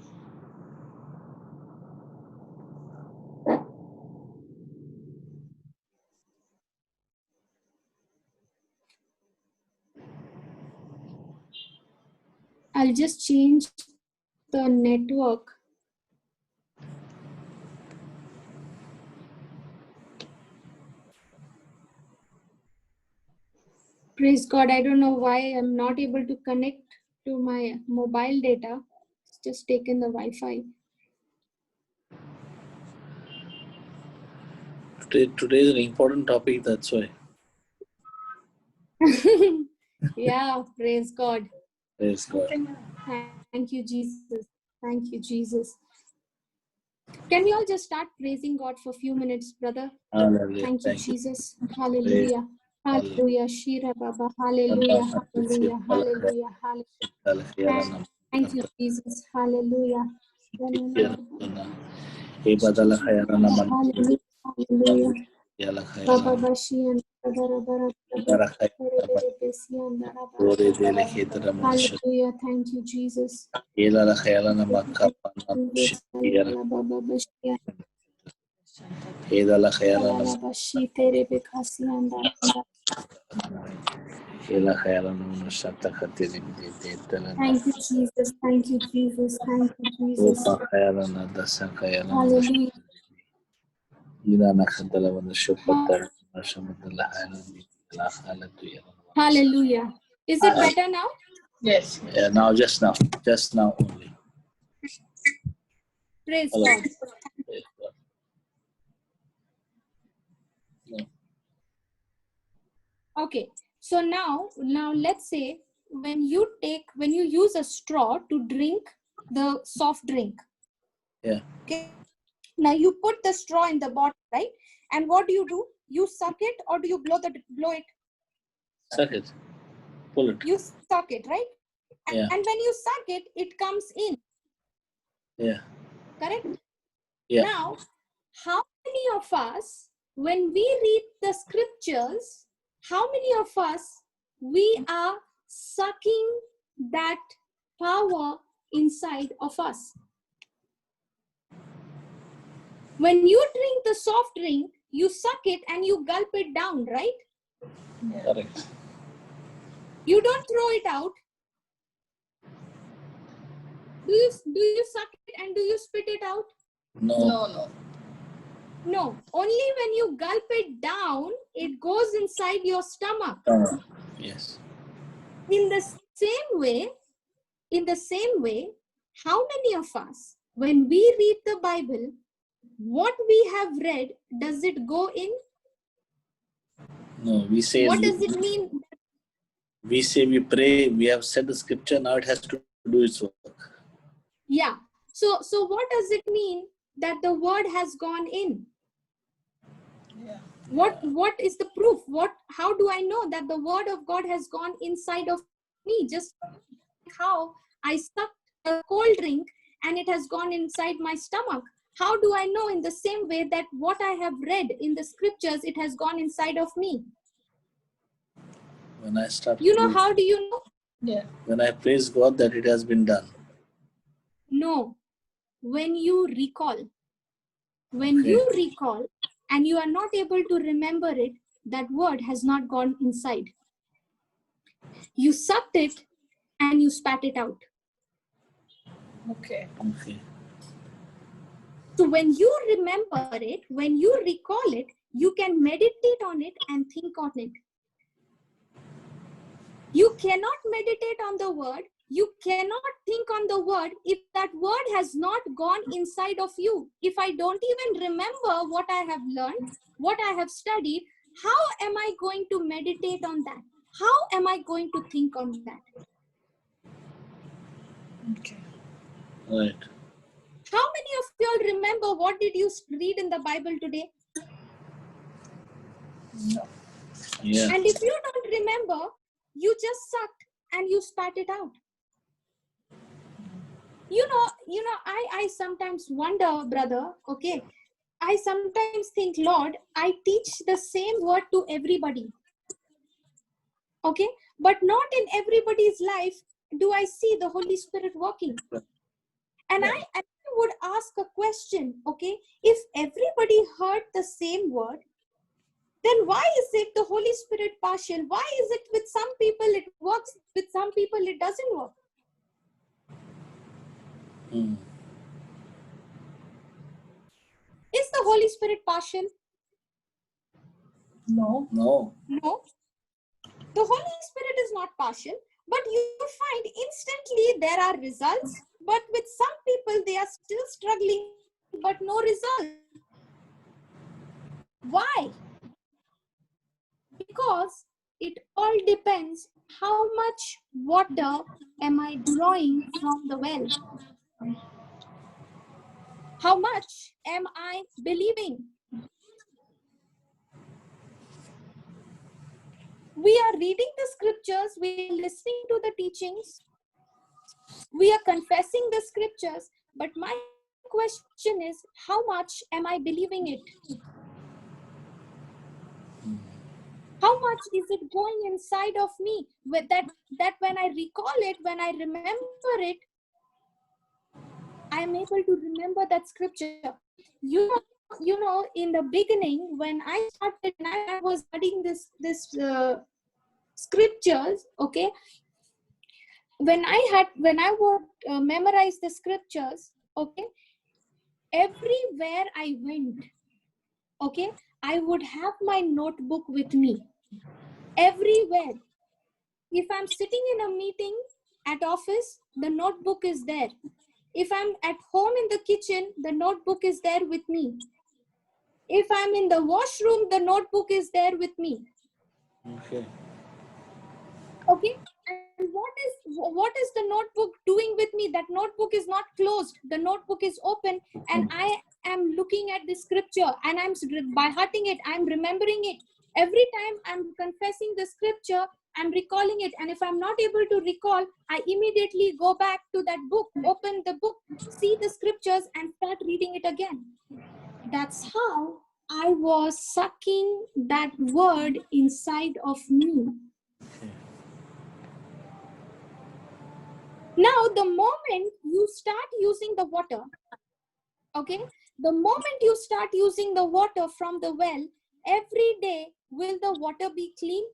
I'll just change the network. Praise God. I don't know why I'm not able to connect to my mobile data. It's just taken the Wi-Fi. Today is an important topic, that's why. Yeah, praise God. Praise God. Thank you, Jesus. Thank you, Jesus. Can we all just start praising God for a few minutes, brother? Hallelujah. Thank you, Thank you. Jesus. Hallelujah. Hallelujah. Hallelujah. Shira Baba. Hallelujah. Hallelujah. Hallelujah. Hallelujah. Thank you, Jesus. Hallelujah. Hallelujah. Baba Bashi and Hallelujah. Thank you, Jesus. Baba Bashi. Bashi Tere Bekasi and Thank you, Jesus. Thank you, Jesus. Thank you, Jesus. Hallelujah. Hallelujah. Is it better now? Yes. Yeah, just now only. Praise Hello. God. Praise God. No. Okay. So now let's say when you use a straw to drink the soft drink. Yeah. Okay. Now you put the straw in the bottle, right? And what do? You suck it, or do you blow it? Suck it. Pull it. You suck it, right? Yeah. And when you suck it, it comes in. Yeah. Correct? Yeah. Now, how many of us, when we read the scriptures, how many of us, we are sucking that power inside of us? When you drink the soft drink, you suck it and you gulp it down, right? Correct. You don't throw it out. Do you suck it and do you spit it out? No. No. Only when you gulp it down, it goes inside your stomach. Yes. In the same way, how many of us, when we read the Bible, what we have read, does it go in? No, we say. What does it mean? We say we pray, we have said the scripture, now it has to do its work. Yeah. So what does it mean that the word has gone in? Yeah. What is the proof? How do I know that the word of God has gone inside of me? Just like how I sucked a cold drink and it has gone inside my stomach. How do I know in the same way that what I have read in the scriptures, it has gone inside of me? When I start How do you know? Yeah. when I praise God that it has been done. No. When you recall. When Okay. you recall and you are not able to remember it, that word has not gone inside. You sucked it and you spat it out. Okay. So when you remember it, when you recall it, you can meditate on it and think on it. You cannot meditate on the word. You cannot think on the word if that word has not gone inside of you. If I don't even remember what I have learned, what I have studied, how am I going to meditate on that? How am I going to think on that? Okay. Right. How many of you all remember what did you read in the Bible today? No. Yeah. And if you don't remember, you just sucked and you spat it out. I sometimes wonder, brother, okay, I sometimes think, Lord, I teach the same word to everybody. Okay, but not in everybody's life do I see the Holy Spirit working. And I would ask a question, okay, if everybody heard the same word, then why is it the Holy Spirit partial? Why is it with some people it works, with some people it doesn't work? Is the Holy Spirit partial? No. No. No. The Holy Spirit is not partial, but you find instantly there are results, but with some people they are still struggling, but no result. Why? Because it all depends how much water am I drawing from the well? How much am I believing? We are reading the scriptures, we are listening to the teachings, we are confessing the scriptures, but my question is, how much am I believing it? How much is it going inside of me? With that when I recall it, when I remember it, I am able to remember that scripture. You know, in the beginning, when I was studying this scriptures, okay, when I would memorize the scriptures, okay, everywhere I went, okay, I would have my notebook with me. Everywhere. If I'm sitting in a meeting at office, the notebook is there. If I'm at home in the kitchen, the notebook is there with me. If I'm in the washroom, the notebook is there with me. Okay. Okay. And what is the notebook doing with me? That notebook is not closed. The notebook is open, and I am looking at the scripture and I'm by hearting it, I'm remembering it. Every time I'm confessing the scripture, I'm recalling it. And if I'm not able to recall, I immediately go back to that book, open the book, see the scriptures and start reading it again. That's how I was sucking that word inside of me. Now, the moment you start using the water, okay, the moment you start using the water from the well, every day, will the water be clean?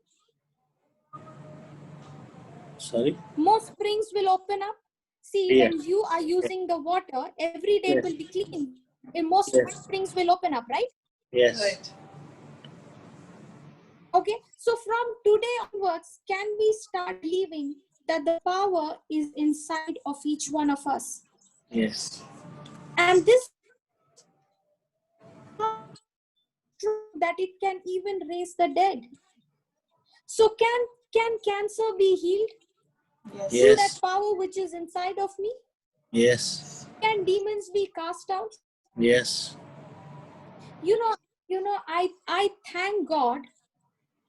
Sorry? Most springs will open up. See, Yes. when you are using the water, every day it Yes. will be clean. And most Yes. springs will open up, right? Yes. Right. Okay, so from today onwards, can we start believing that the power is inside of each one of us? Yes. And this true that it can even raise the dead. So can cancer be healed through Yes. that power which is inside of me? Yes. Can demons be cast out? Yes. You know, I thank God.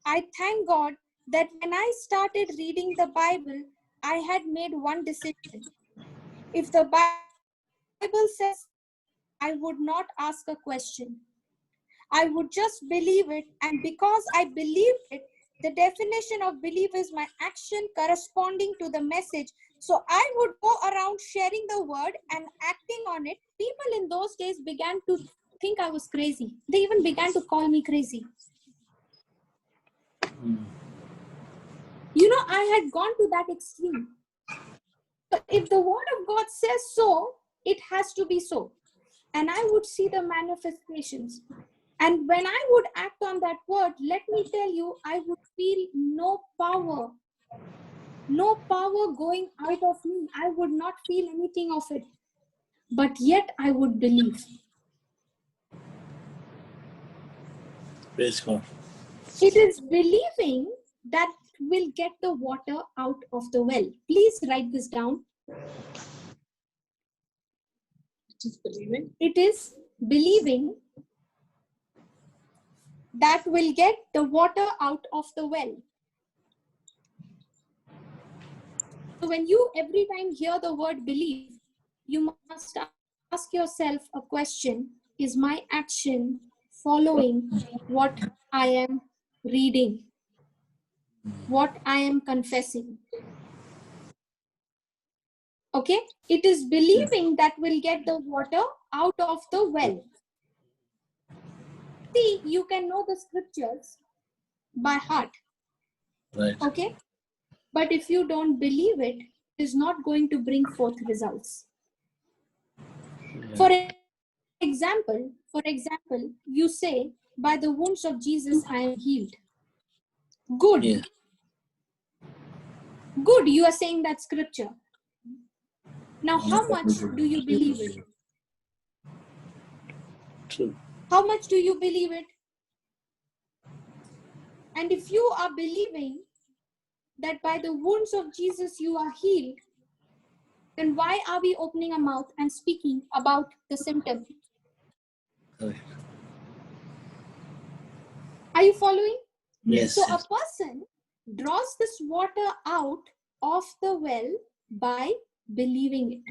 I thank God that when I started reading the Bible, I had made one decision. If the Bible says, I would not ask a question. I would just believe it. And because I believed it, the definition of belief is my action corresponding to the message. So I would go around sharing the word and acting on it. People in those days began to think I was crazy. They even began to call me crazy. You know, I had gone to that extreme. So if the word of God says so, it has to be so. And I would see the manifestations. And when I would act on that word, let me tell you, I would feel no power going out of me. I would not feel anything of it. But yet I would believe. Praise God. It is believing that will get the water out of the well. Please write this down. It is believing. It is believing that will get the water out of the well. So when you every time hear the word believe, you must ask yourself a question: is my action following what I am reading, what I am confessing? Okay, it is believing that will get the water out of the well. See, you can know the scriptures by heart. Right. Okay, but if you don't believe it, it is not going to bring forth results. Yeah. For example, you say, by the wounds of Jesus, I am healed. Good. Yeah. Good, you are saying that scripture. Now, how much do you believe it? True. How much do you believe it? And if you are believing that by the wounds of Jesus you are healed, then why are we opening our mouth and speaking about the symptom? Right. Are you following? Yes. So a person draws this water out of the well by believing it.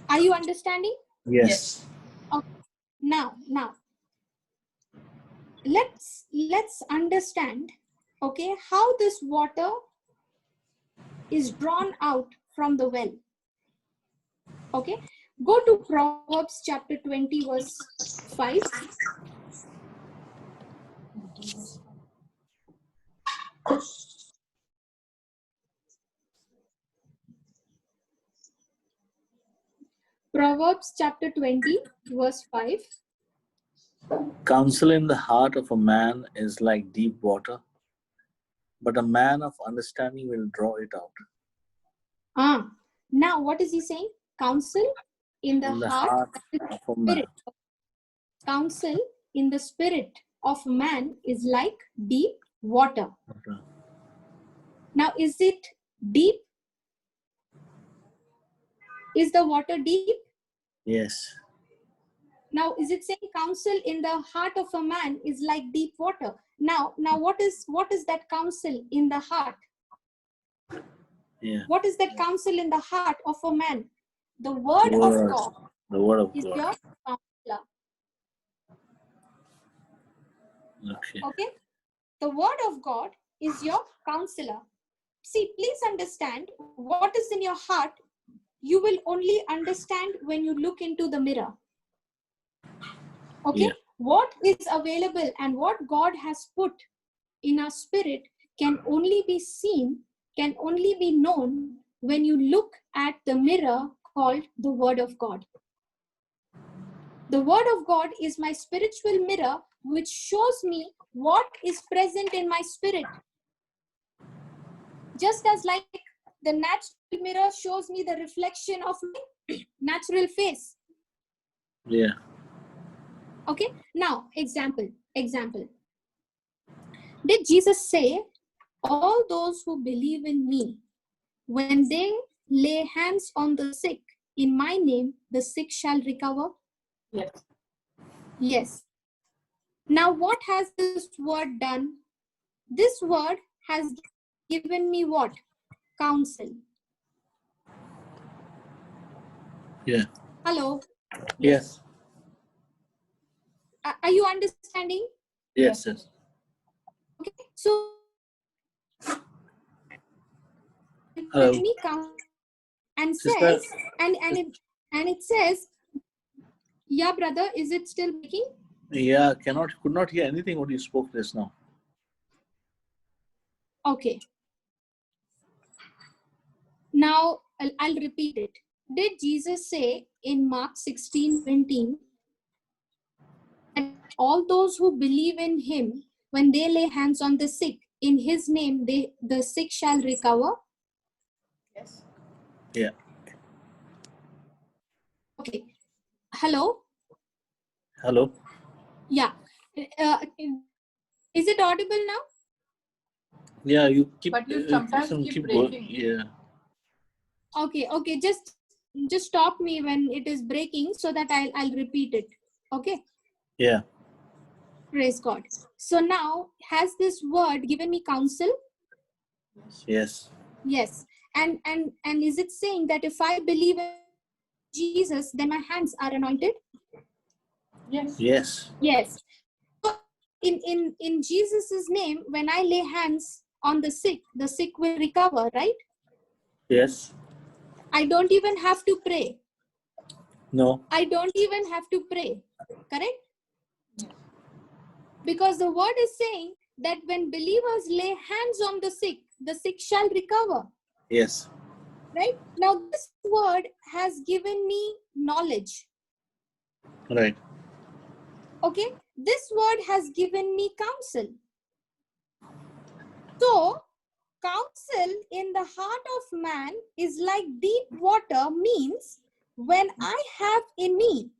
Are you understanding? Yes. Okay. Now, let's understand, okay, how this water is drawn out from the well. Okay, go to Proverbs chapter 20, verse 5. Proverbs chapter 20, verse 5. Counsel in the heart of a man is like deep water, but a man of understanding will draw it out. Now what is he saying? Counsel in the heart of a man. spirit. Counsel in the spirit of man is like deep water. Now, is it deep? Is the water deep? Yes. Now, is it saying counsel in the heart of a man is like deep water? Now what is that counsel in the heart? Yeah. What is that counsel in the heart of a man? The word of God The word of is God. your counselor. Okay. Okay? The word of God is your counselor. See, please understand, what is in your heart, you will only understand when you look into the mirror. Okay? Yeah. What is available and what God has put in our spirit can only be seen, can only be known when you look at the mirror called the Word of God. The Word of God is my spiritual mirror which shows me what is present in my spirit. Just as like the natural mirror shows me the reflection of my natural face. Yeah. Okay, now example. Did Jesus say, all those who believe in me, when they lay hands on the sick in my name, the sick shall recover? Yes. Yes. Now what has this word done? This word has given me what? Counsel. Yeah. Hello. Yes. Are you understanding? Yes. Yes. Okay. So Hello. me counsel and Sister. says, and it says, yeah, brother, is it still breaking? Yeah. Could not hear anything what you spoke just now. Okay. Now I'll repeat it. Did Jesus say in Mark 16:17 that all those who believe in him, when they lay hands on the sick, in his name the sick shall recover? Yes. Yeah. Okay. Hello? Hello. Yeah. Is it audible now? Yeah. You keep. But you sometimes keep breaking. going. Yeah. Okay. Just stop me when it is breaking so that I'll repeat it. Okay. Yeah. Praise God. So now, has this word given me counsel? Yes. Yes. And is it saying that if I believe in Jesus, then my hands are anointed? Yes. Yes. Yes. So in Jesus's name, when I lay hands on the sick will recover, right? Yes. I don't even have to pray. No. I don't even have to pray. Correct? Because the word is saying that when believers lay hands on the sick shall recover. Yes. Right? Now, this word has given me knowledge. Right. Okay? This word has given me counsel. So, counsel in the heart of man is like deep water, means when I have in me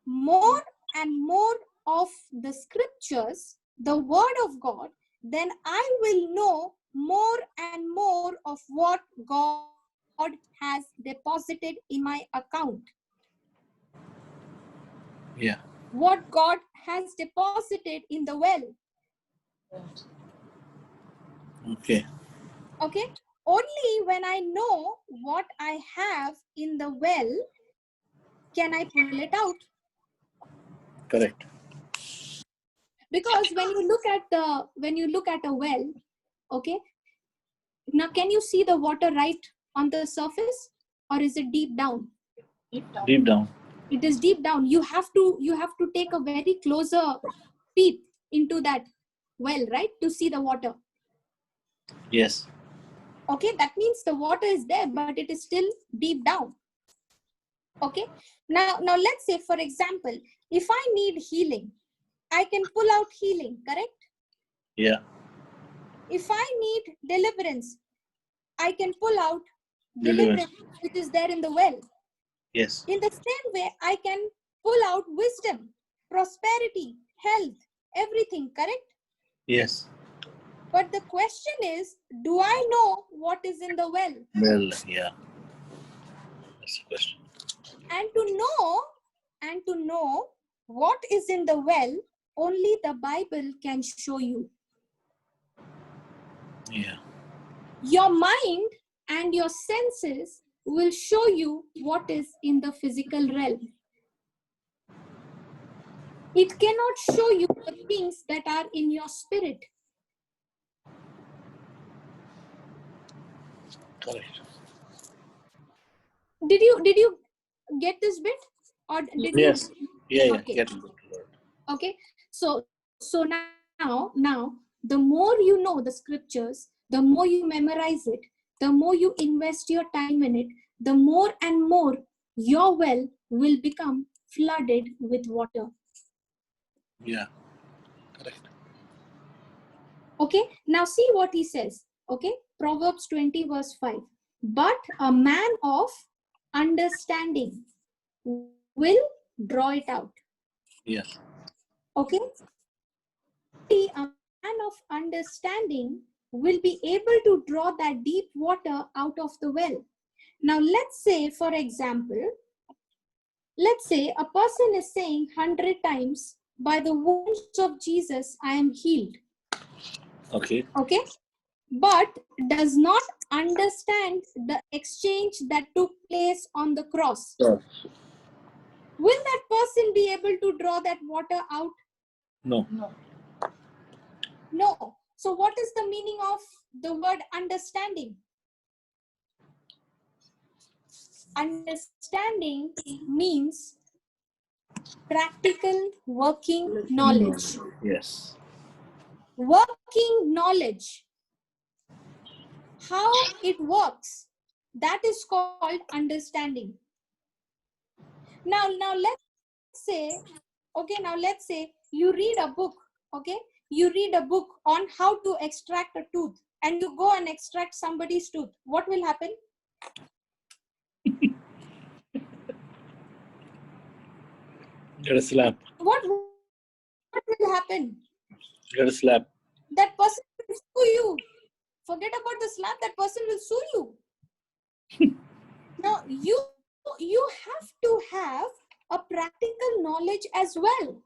more and more of the scriptures, the word of God, then I will know more and more of what God has deposited in my account. Yeah. What God has deposited in the well. Okay. Okay? Only when I know what I have in the well can I pull it out. Correct. Because when you look at a well, okay, now can you see the water right on the surface, or is it deep down? Deep down. It is deep down. You have to take a very closer peep into that well, right, to see the water. Yes. Okay, that means the water is there, but it is still deep down. Okay, now let's say, for example, if I need healing, I can pull out healing, correct? Yeah. If I need deliverance, I can pull out Deliverance. deliverance which is there in the well. Yes. In the same way, I can pull out wisdom, prosperity, health, everything, correct? Yes. But the question is, do I know what is in the well? Well, yeah. That's the question. And to know what is in the well, only the Bible can show you. Yeah. Your mind and your senses will show you what is in the physical realm. It cannot show you the things that are in your spirit. Correct. Did you get this bit, or did Yes. you? Yeah. Okay. Get it. Okay. So now, the more you know the scriptures, the more you memorize it, the more you invest your time in it, the more and more your well will become flooded with water. Yeah. Correct. Okay, now see what he says. Okay, Proverbs 20 verse 5. But a man of understanding will draw it out. Yes. Okay, a man of understanding will be able to draw that deep water out of the well. Now let's say, for example, let's say a person is saying 100 times, by the wounds of Jesus I am healed. Okay. Okay, but does not understand the exchange that took place on the cross. So, Will that person be able to draw that water out? no. No. So what is the meaning of the word understanding? Understanding means practical working knowledge. Yes. Working knowledge. How it works, that is called understanding. Now let's say, okay, now let's say you read a book, okay? You read a book on how to extract a tooth, and you go and extract somebody's tooth. What will happen? Get a slap. What will happen? Get a slap. That person will sue you. Forget about the slap, that person will sue you. Now, you have to have a practical knowledge as well.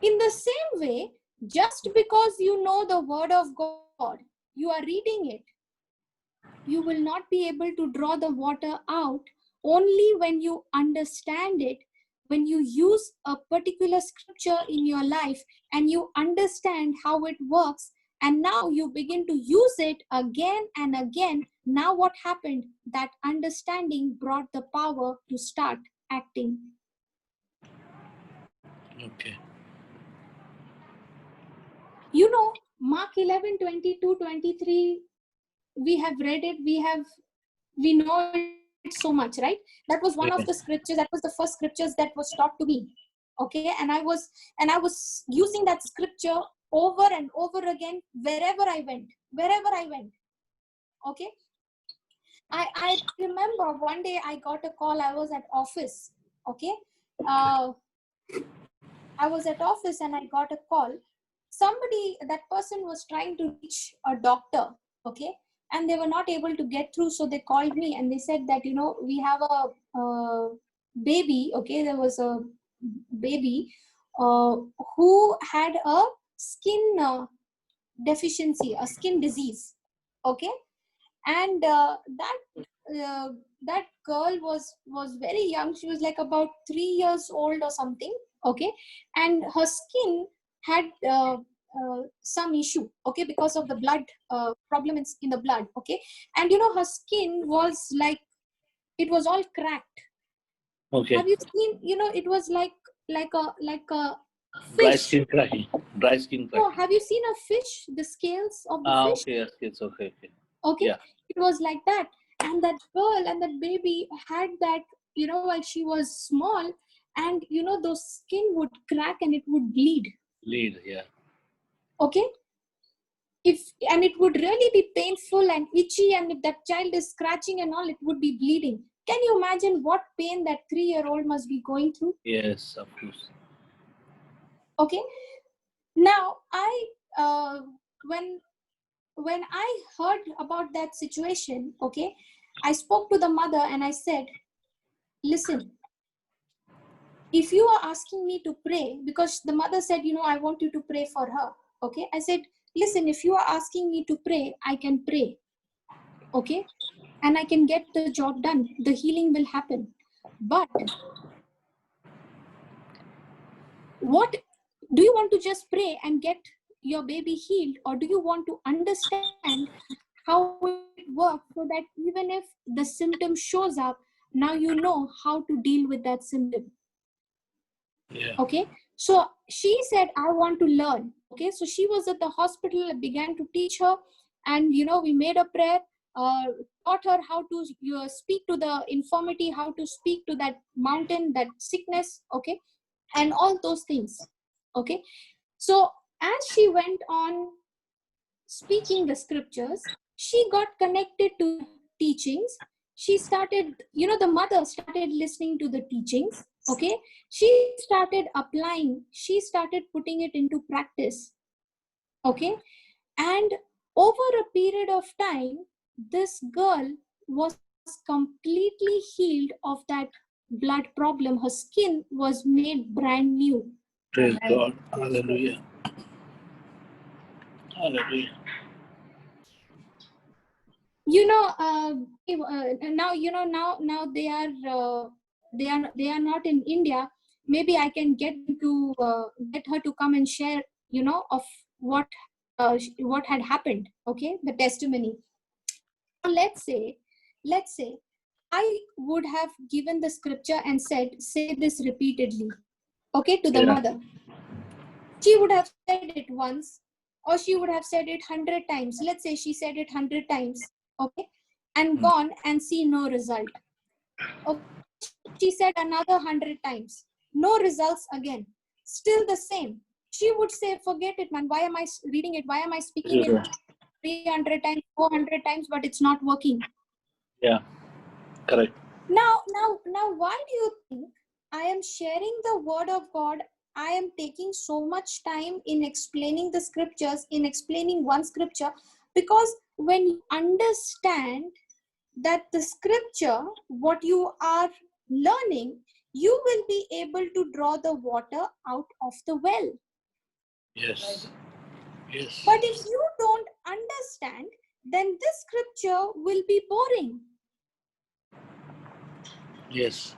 In the same way, just because you know the word of God, you are reading it, you will not be able to draw the water out only when you understand it, when you use a particular scripture in your life and you understand how it works, and now you begin to use it again and again. Now what happened? That understanding brought the power to start acting. Okay. You know, Mark 11, 22, 23, we have read it, we know it so much, right? That was one of the scriptures, that was the first scriptures that was taught to me. Okay, and I was using that scripture over and over again wherever I went. Okay, I remember one day I got a call. I was at office. Okay, I was at office and I got a call. That person was trying to reach a doctor. Okay, and they were not able to get through, so they called me and they said that, you know, we have a baby. Okay, there was a baby who had a skin deficiency, a skin disease. Okay, and that girl was very young. She was like about 3 years old or something. Okay, and her skin had some issue, okay, because of the blood problem in the blood. Okay, and you know, her skin was like, it was all cracked. Okay. Have you seen, you know, it was like a Dry fish. skin cracking. Dry skin cracking. No, have you seen a fish, the scales of the fish? Okay, yes, okay. Okay, Yeah. it was like that. And that girl and that baby had that, you know, while she was small, and you know, those skin would crack and it would bleed. Yeah. Okay, and it would really be painful and itchy, and if that child is scratching and all, it would be bleeding. Can you imagine what pain that 3-year-old must be going through? Yes, of course. Okay, now when I heard about that situation, okay, I spoke to the mother and I said, listen, if you are asking me to pray, because the mother said, I want you to pray for her. Okay. I said, listen, if you are asking me to pray, I can pray. Okay. And I can get the job done. The healing will happen. But what do you want to just pray and get your baby healed, or do you want to understand how it works so that even if the symptom shows up, now you know how to deal with that symptom? Yeah. Okay. So she said, I want to learn. Okay. So she was at the hospital. I began to teach her, and we made a prayer, taught her how to speak to the infirmity, how to speak to that mountain, that sickness. Okay. And all those things. Okay. So as she went on speaking the scriptures, she got connected to teachings. She started, the mother started listening to the teachings. Okay. She started applying, she started putting it into practice. Okay. And over a period of time, this girl was completely healed of that blood problem. Her skin was made brand new. Praise God. Hallelujah. Hallelujah. Now they are not in India. Maybe I can get her to come and share, of what had happened. Okay, the testimony. Let's say I would have given the scripture and said, say this repeatedly, okay, to the mother. She would have said it once, or she would have said it 100 times. Let's say she said it 100 times, okay, and gone and see no result. Okay. She said another 100 times, no results again, still the same. She would say, forget it, man. Why am I reading it? Why am I speaking it 300 times, 400 times, but it's not working? Yeah, correct. Now, why do you think I am sharing the word of God? I am taking so much time in explaining the scriptures, in explaining one scripture, because when you understand that the scripture, what you are learning, you will be able to draw the water out of the well. Yes. Yes. But if you don't understand, then this scripture will be boring. Yes.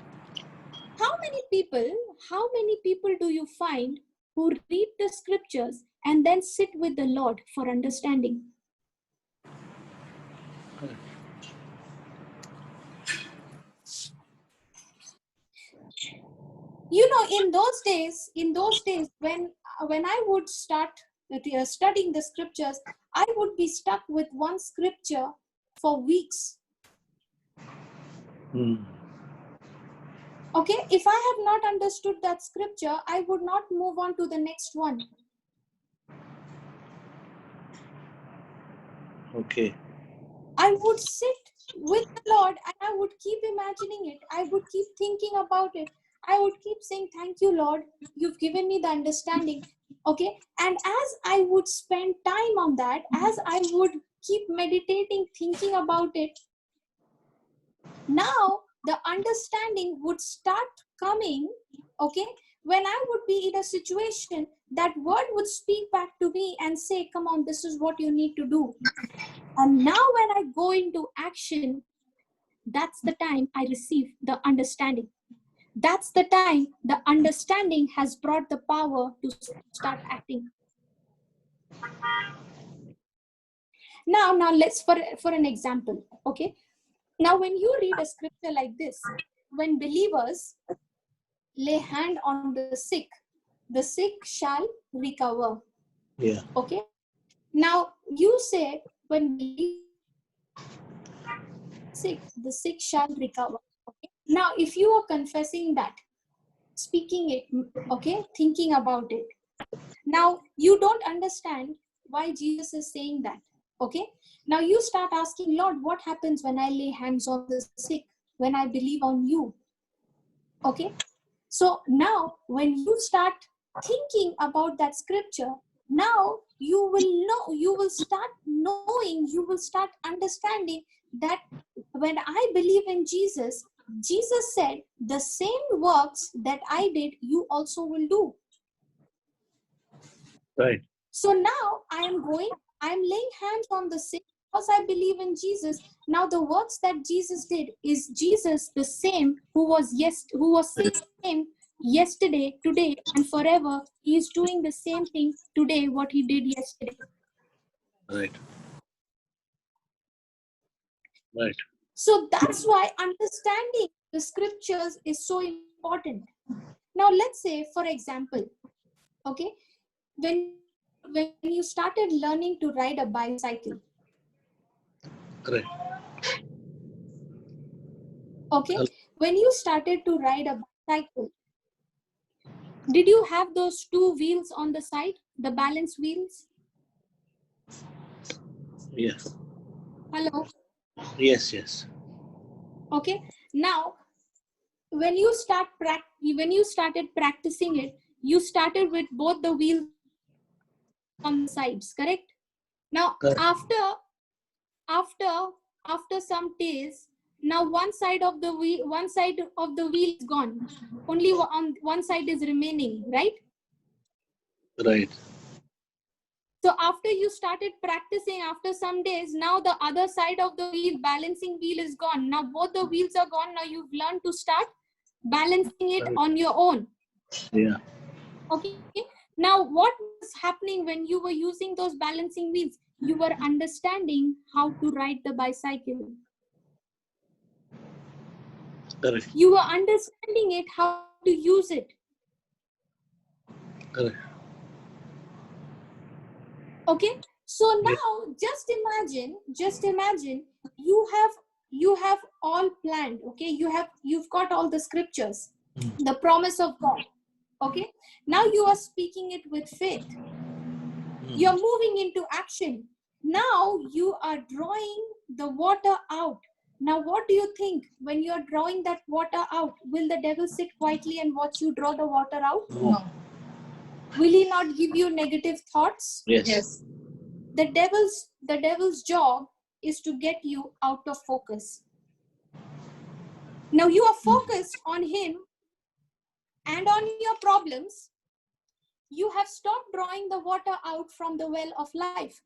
How many people do you find who read the scriptures and then sit with the Lord for understanding? In those days when I would start studying the scriptures, I would be stuck with one scripture for weeks. Okay, if I have not understood that scripture, I would not move on to the next one. Okay. I would sit with the Lord and I would keep imagining it. I would keep thinking about it. I would keep saying, thank you, Lord. You've given me the understanding. Okay. And as I would spend time on that, as I would keep meditating, thinking about it, now the understanding would start coming. Okay. When I would be in a situation, that word would speak back to me and say, come on, this is what you need to do. And now when I go into action, that's the time I receive the understanding. That's the time the understanding has brought the power to start acting. Now let's for an example. Okay. Now when you read a scripture like this, when believers lay hand on the sick shall recover. Yeah. Okay. Now you say, when the sick shall recover. Okay? Now, if you are confessing that, speaking it, okay, thinking about it, now you don't understand why Jesus is saying that. Okay. Now you start asking, Lord, what happens when I lay hands on the sick, when I believe on you? Okay. So now when you start thinking about that scripture, now you will know, you will start knowing, you will start understanding that when I believe in Jesus, Jesus said, the same works that I did, you also will do. Right. So now I am laying hands on the sick because I believe in Jesus. Now the works that Jesus did, is Jesus the same who was same yesterday, today, and forever? He is doing the same thing today what he did yesterday. Right. Right. So that's why understanding the scriptures is so important. Now let's say, for example, okay, when you started learning to ride a bicycle, Right. okay, when you started to ride a bicycle, did you have those two wheels on the side, the balance wheels? Yes. Hello. Yes. Yes. Okay, now when you started practicing it, you started with both the wheels on the sides, correct? Now Correct. after some days, now one side of the wheel is gone, only on one side is remaining, right? Right. So after you started practicing, after some days, now the other side of the wheel, balancing wheel, is gone. Now both the wheels are gone. Now you've learned to start balancing it Right. on your own. Yeah. Okay. Now what was happening when you were using those balancing wheels? You were understanding how to ride the bicycle. Correct. You were understanding it, how to use it. Correct. Okay. So Yes. now just imagine you have all planned. Okay. You've got all the scriptures, the promise of God. Okay. Now you are speaking it with faith. You're moving into action. Now you are drawing the water out. Now what do you think when you're drawing that water out? Will the devil sit quietly and watch you draw the water out? No. Will he not give you negative thoughts? Yes. Yes. The devil's job is to get you out of focus. Now you are focused on him and on your problems. You have stopped drawing the water out from the well of life.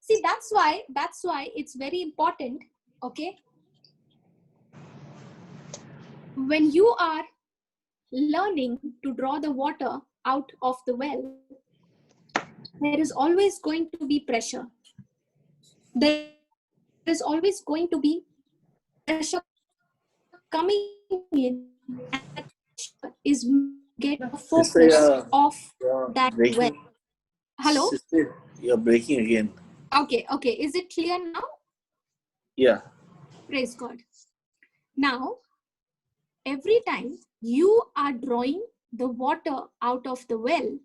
See, that's why it's very important, okay? When you are learning to draw the water out of the well, there is always going to be pressure. There is always going to be pressure coming in, and that pressure is get the Sister, focus of that well. breaking. Hello? Sister, you're breaking again. Okay. Is it clear now? Yeah. Praise God. Now, every time you are drawing the water out of the well,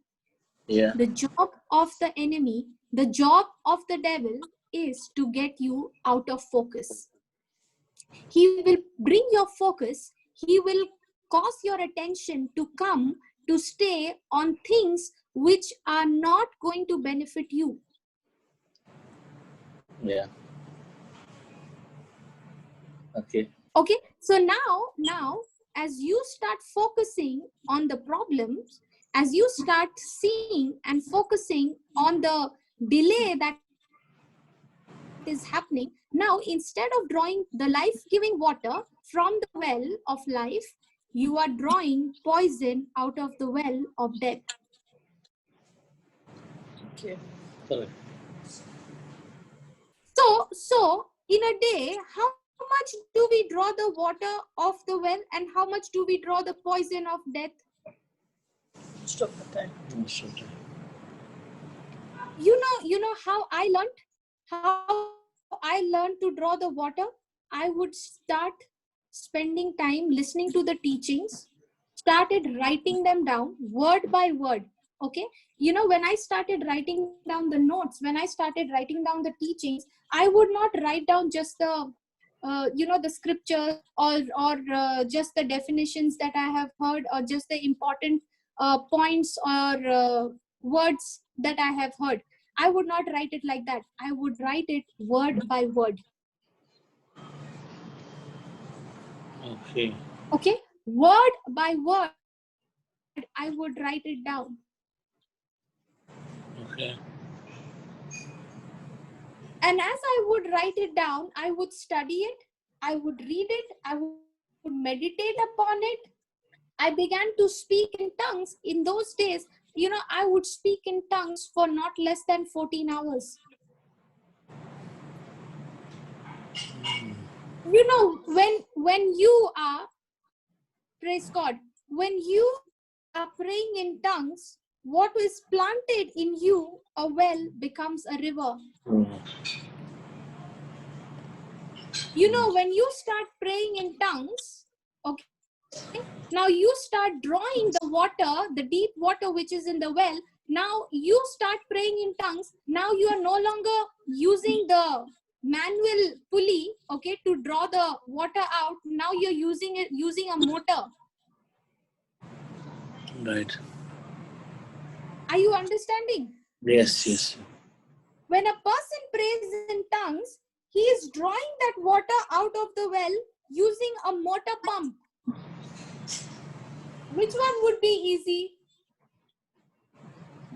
Yeah. the job of the enemy, the job of the devil is to get you out of focus. He will bring your focus. He will cause your attention to come to stay on things which are not going to benefit you. Yeah. Okay. Okay, so now as you start focusing on the problems, as you start seeing and focusing on the delay that is happening, now instead of drawing the life-giving water from the well of life, you are drawing poison out of the well of death. Okay. Correct. So in a day, how much do we draw the water of the well, and how much do we draw the poison of death? Most of the time. Most of the time. You know how I learned to draw the water? I would start spending time listening to the teachings, started writing them down word by word. Okay, when I started writing down the notes, when I started writing down the teachings, I would not write down just the the scriptures, or just the definitions that I have heard, or just the important points or words that I have heard. I would not write it like that. I would write it word by word. Okay. Okay, word by word, I would write it down. Okay. And as I would write it down, I would study it, I would read it, I would meditate upon it. I began to speak in tongues. In those days, I would speak in tongues for not less than 14 hours. When you are, praise God, when you are praying in tongues, what is planted in you, a well, becomes a river. When you start praying in tongues, okay, now you start drawing the water, the deep water which is in the well. Now you start praying in tongues. Now you are no longer using the manual pulley, okay, to draw the water out. Now you're using a motor. Right. Are you understanding? Yes, yes. When a person prays in tongues, he is drawing that water out of the well using a motor pump. Which one would be easy?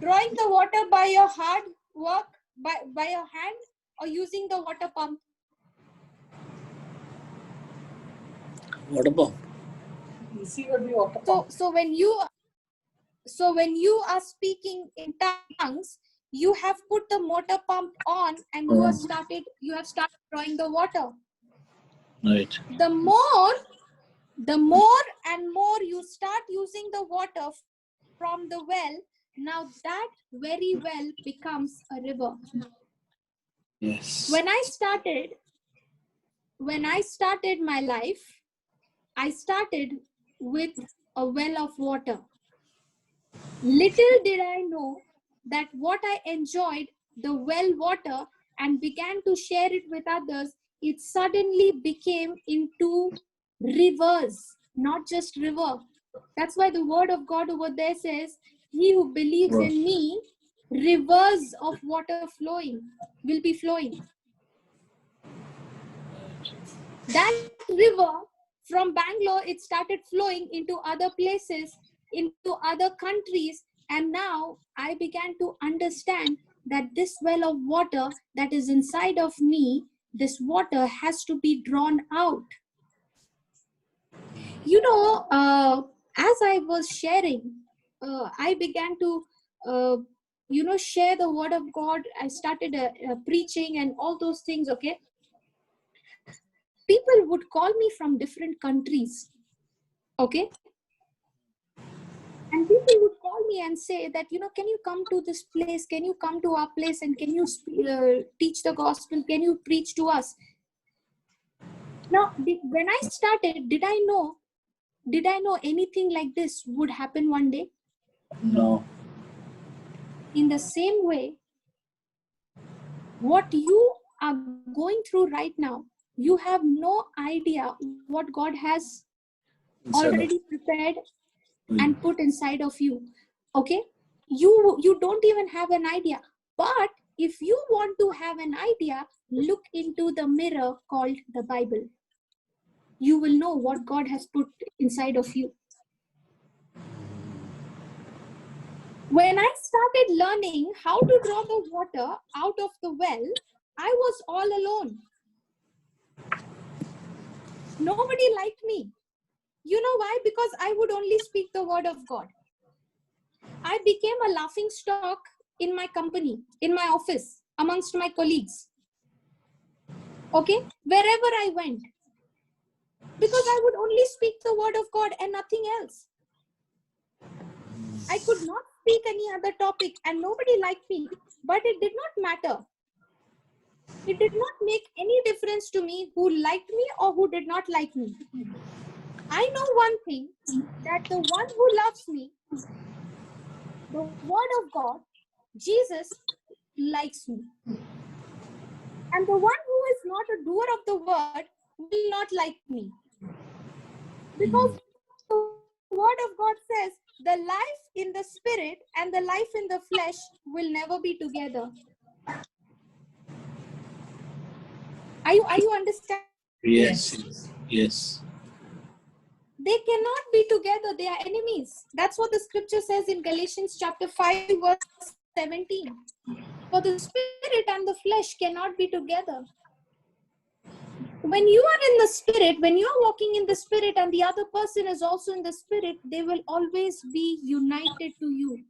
Drawing the water by your hard work, by your hand, or using the water pump? Water pump. Easy would be water pump. So when you are speaking in tongues, you have put the motor pump on and you have started drawing the water. Right. The more and more you start using the water from the well, now that very well becomes a river. Yes. When I started my life, I started with a well of water. Little did I know that what I enjoyed, the well water, and began to share it with others, it suddenly became into rivers, not just river. That's why the word of God over there says, he who believes in me, rivers of water will be flowing. That river from Bangalore, it started flowing into other places, into other countries. And now I began to understand that this well of water that is inside of me, this water has to be drawn out. As I was sharing, I began to, share the word of God. I started preaching and all those things, okay? People would call me from different countries, okay? And people would call me and say that, can you come to this place? Can you come to our place and can you teach the gospel? Can you preach to us? Now, when I started, did I know anything like this would happen one day? No. In the same way, what you are going through right now, you have no idea what God has already prepared and put inside of you. Okay, you don't even have an idea. But if you want to have an idea, look into the mirror called the Bible. You will know what God has put inside of you. When I started learning how to draw the water out of the well, I was all alone. Nobody liked me. You know why? Because I would only speak the word of God. I became a laughing stock in my company, in my office, amongst my colleagues. Okay? Wherever I went. Because I would only speak the word of God and nothing else. I could not speak any other topic and nobody liked me. But it did not matter. It did not make any difference to me who liked me or who did not like me. I know one thing, that the one who loves me, the word of God, Jesus, likes me. And the one who is not a doer of the word will not like me. Because the word of God says, the life in the spirit and the life in the flesh will never be together. Are you understanding? Yes. Yes. they cannot be together. They are enemies. That's what the scripture says in Galatians chapter 5 verse 17. For the spirit and the flesh cannot be together. When you are in the spirit, when you are walking in the spirit and the other person is also in the spirit, they will always be united to you.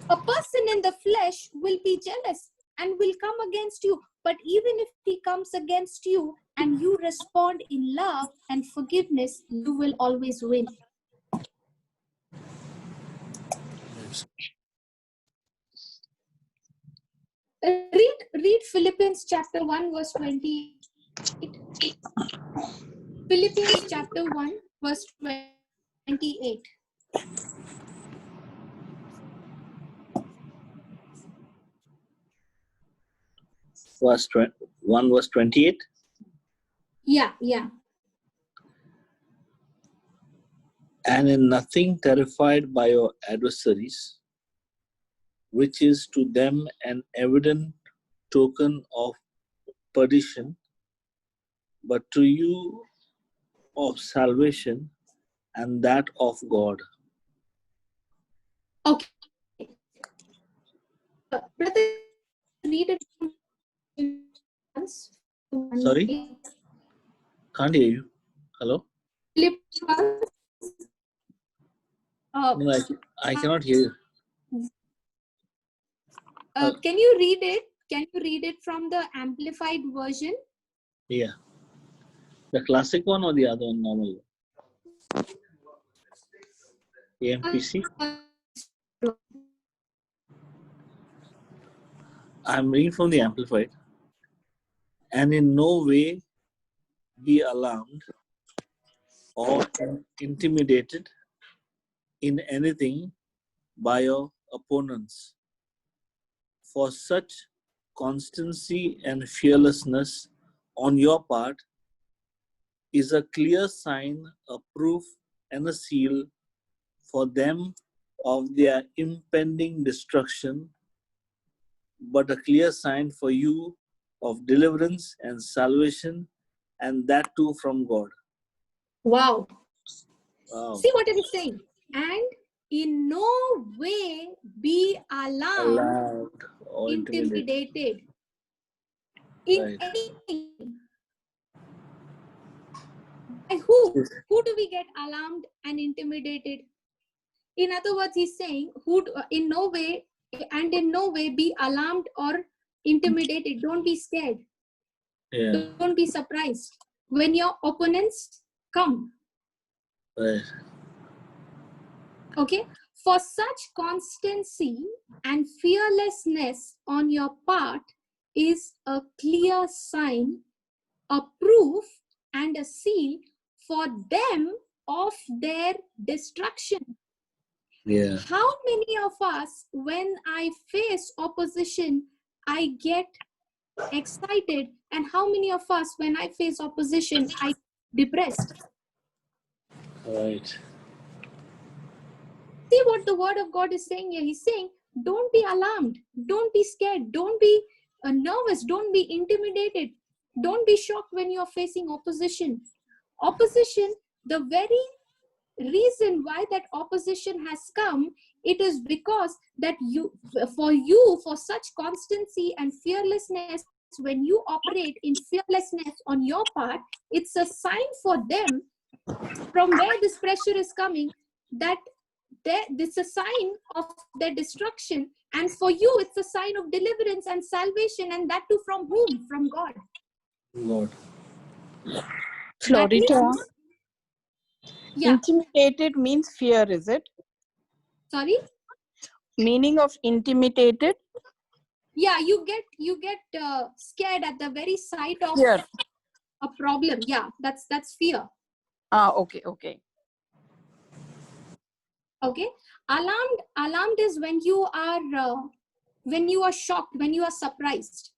A person in the flesh will be jealous and will come against you. But even if he comes against you and you respond in love and forgiveness, you will always win. Read Philippians chapter 1 verse 28. Philippians chapter 1 verse 28. Verse 1 verse 28. Yeah. And in nothing terrified by your adversaries, which is to them an evident token of perdition, but to you of salvation, and that of God. Okay. Brother, read it once. Sorry? Can't hear you. Hello? No, I cannot hear you. Can you read it? Can you read it from the amplified version? Yeah. The classic one or the other one, normal one? AMPC? I'm reading from the amplified. And in no way be alarmed or intimidated in anything by your opponents. For such constancy and fearlessness on your part is a clear sign, a proof, and a seal for them of their impending destruction, but a clear sign for you of deliverance and salvation, and that too from God. Wow. Wow. See what it is saying. And in no way be alarmed or intimidated in Right. anything. By who? Who do we get alarmed and intimidated? In other words, he's saying, in no way be alarmed or intimidated. Don't be scared. Yeah. Don't be surprised when your opponents come. Right. Okay? For such constancy and fearlessness on your part is a clear sign, a proof, and a seal for them of their destruction. Yeah. How many of us, when I face opposition, I get excited, and how many of us, when I face opposition, I get depressed? Right. See what the word of God is saying here. He's saying, don't be alarmed, don't be scared, don't be nervous, don't be intimidated, don't be shocked when you're facing opposition. Opposition, the very reason why that opposition has come, it is because that for such constancy and fearlessness, when you operate in fearlessness on your part, it's a sign for them from where this pressure is coming, that this is a sign of their destruction, and for you it's a sign of deliverance and salvation, and that too from whom? From God. Lord. Florita, Yeah. intimidated means fear, is it? Sorry? Meaning of intimidated? Yeah, you get scared at the very sight of Fear. a problem. Yeah, that's fear. Okay. Okay. Alarmed is when you are shocked, when you are surprised.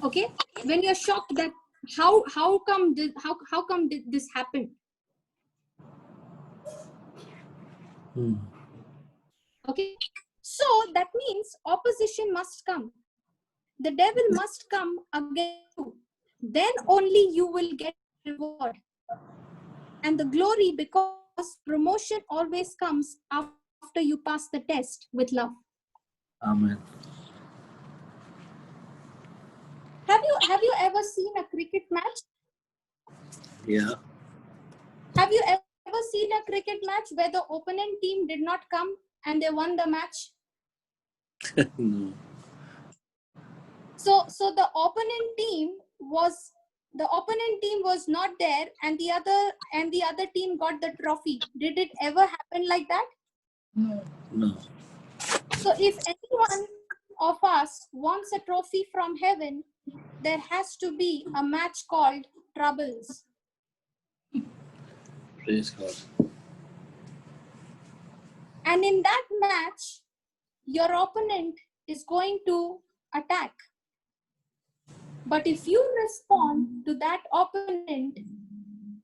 Okay, when you're shocked that how come did this happen? Okay, so that means opposition must come. The devil must come against you. Then only you will get reward and the glory, because promotion always comes after you pass the test with love. Amen. Have you ever seen a cricket match? Yeah. Have you ever seen a cricket match where the opponent team did not come and they won the match? No. So the opponent team was not there, and the other team got the trophy. Did it ever happen like that? No. No. So if anyone of us wants a trophy from heaven, there has to be a match called troubles. Praise God. And in that match, your opponent is going to attack. But if you respond to that opponent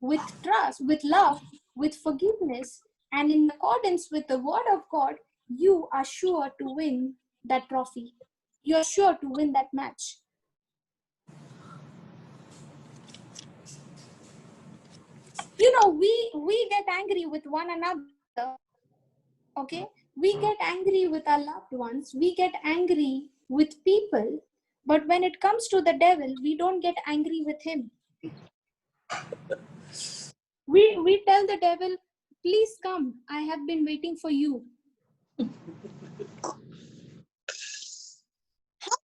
with trust, with love, with forgiveness, and in accordance with the word of God, you are sure to win that trophy. You are sure to win that match. You know, we get angry with one another, okay? We get angry with our loved ones. We get angry with people. But when it comes to the devil, we don't get angry with him. We tell the devil, please come. I have been waiting for you. How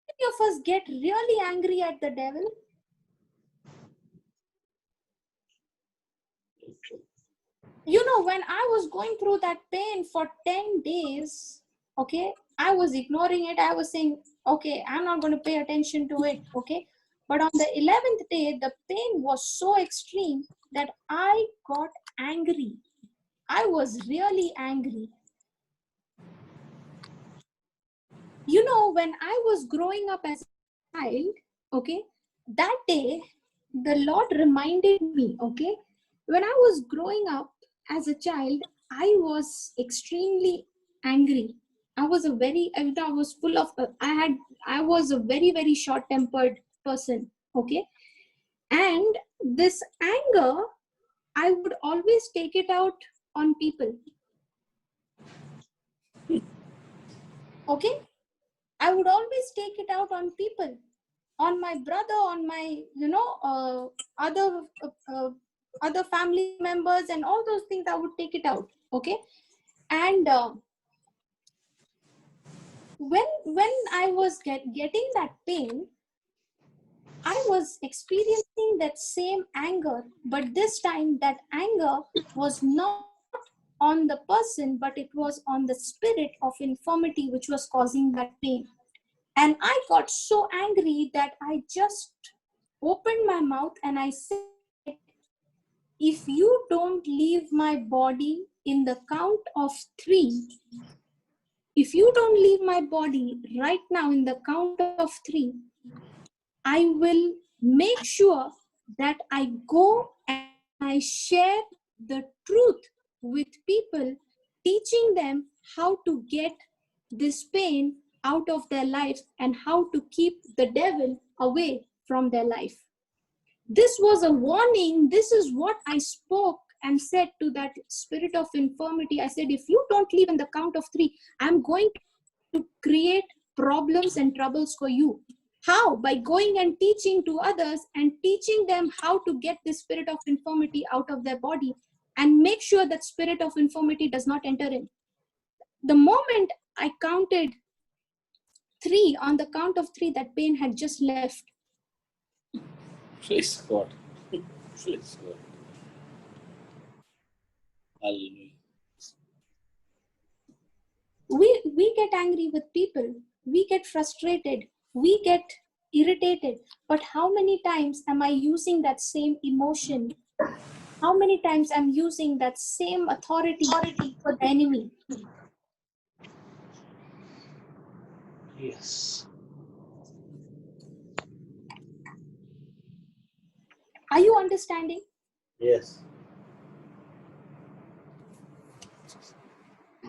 many of us get really angry at the devil? You know, when I was going through that pain for 10 days, okay, I was ignoring it. I was saying, okay, I'm not going to pay attention to it, okay. But on the 11th day, the pain was so extreme that I got angry. I was really angry. You know, when I was growing up as a child, okay, that day, the Lord reminded me, okay, when I was growing up as a child, I was extremely angry. I was full of, I was a very, very short-tempered person, okay. And this anger, I would always take it out on people, okay. I would always take it out on people, on my brother, on my, other family members, and all those things. I would take it out, okay. And when I was getting that pain, I was experiencing that same anger, but this time that anger was not on the person, but it was on the spirit of infirmity which was causing that pain. And I got so angry that I just opened my mouth and I said, if you don't leave my body in the count of 3, if you don't leave my body right now in the count of 3, I will make sure that I go and I share the truth with people, teaching them how to get this pain out of their life and how to keep the devil away from their life. This was a warning. This is what I spoke and said to that spirit of infirmity. I said, if you don't leave in the count of 3, I'm going to create problems and troubles for you. How? By going and teaching to others and teaching them how to get this spirit of infirmity out of their body and make sure that spirit of infirmity does not enter in. The moment I counted 3, on the count of 3, that pain had just left. Praise God. Praise God. Hallelujah. We get angry with people. We get frustrated. We get irritated. But how many times am I using that same emotion? How many times I'm using that same authority for the enemy? Yes. Are you understanding? Yes.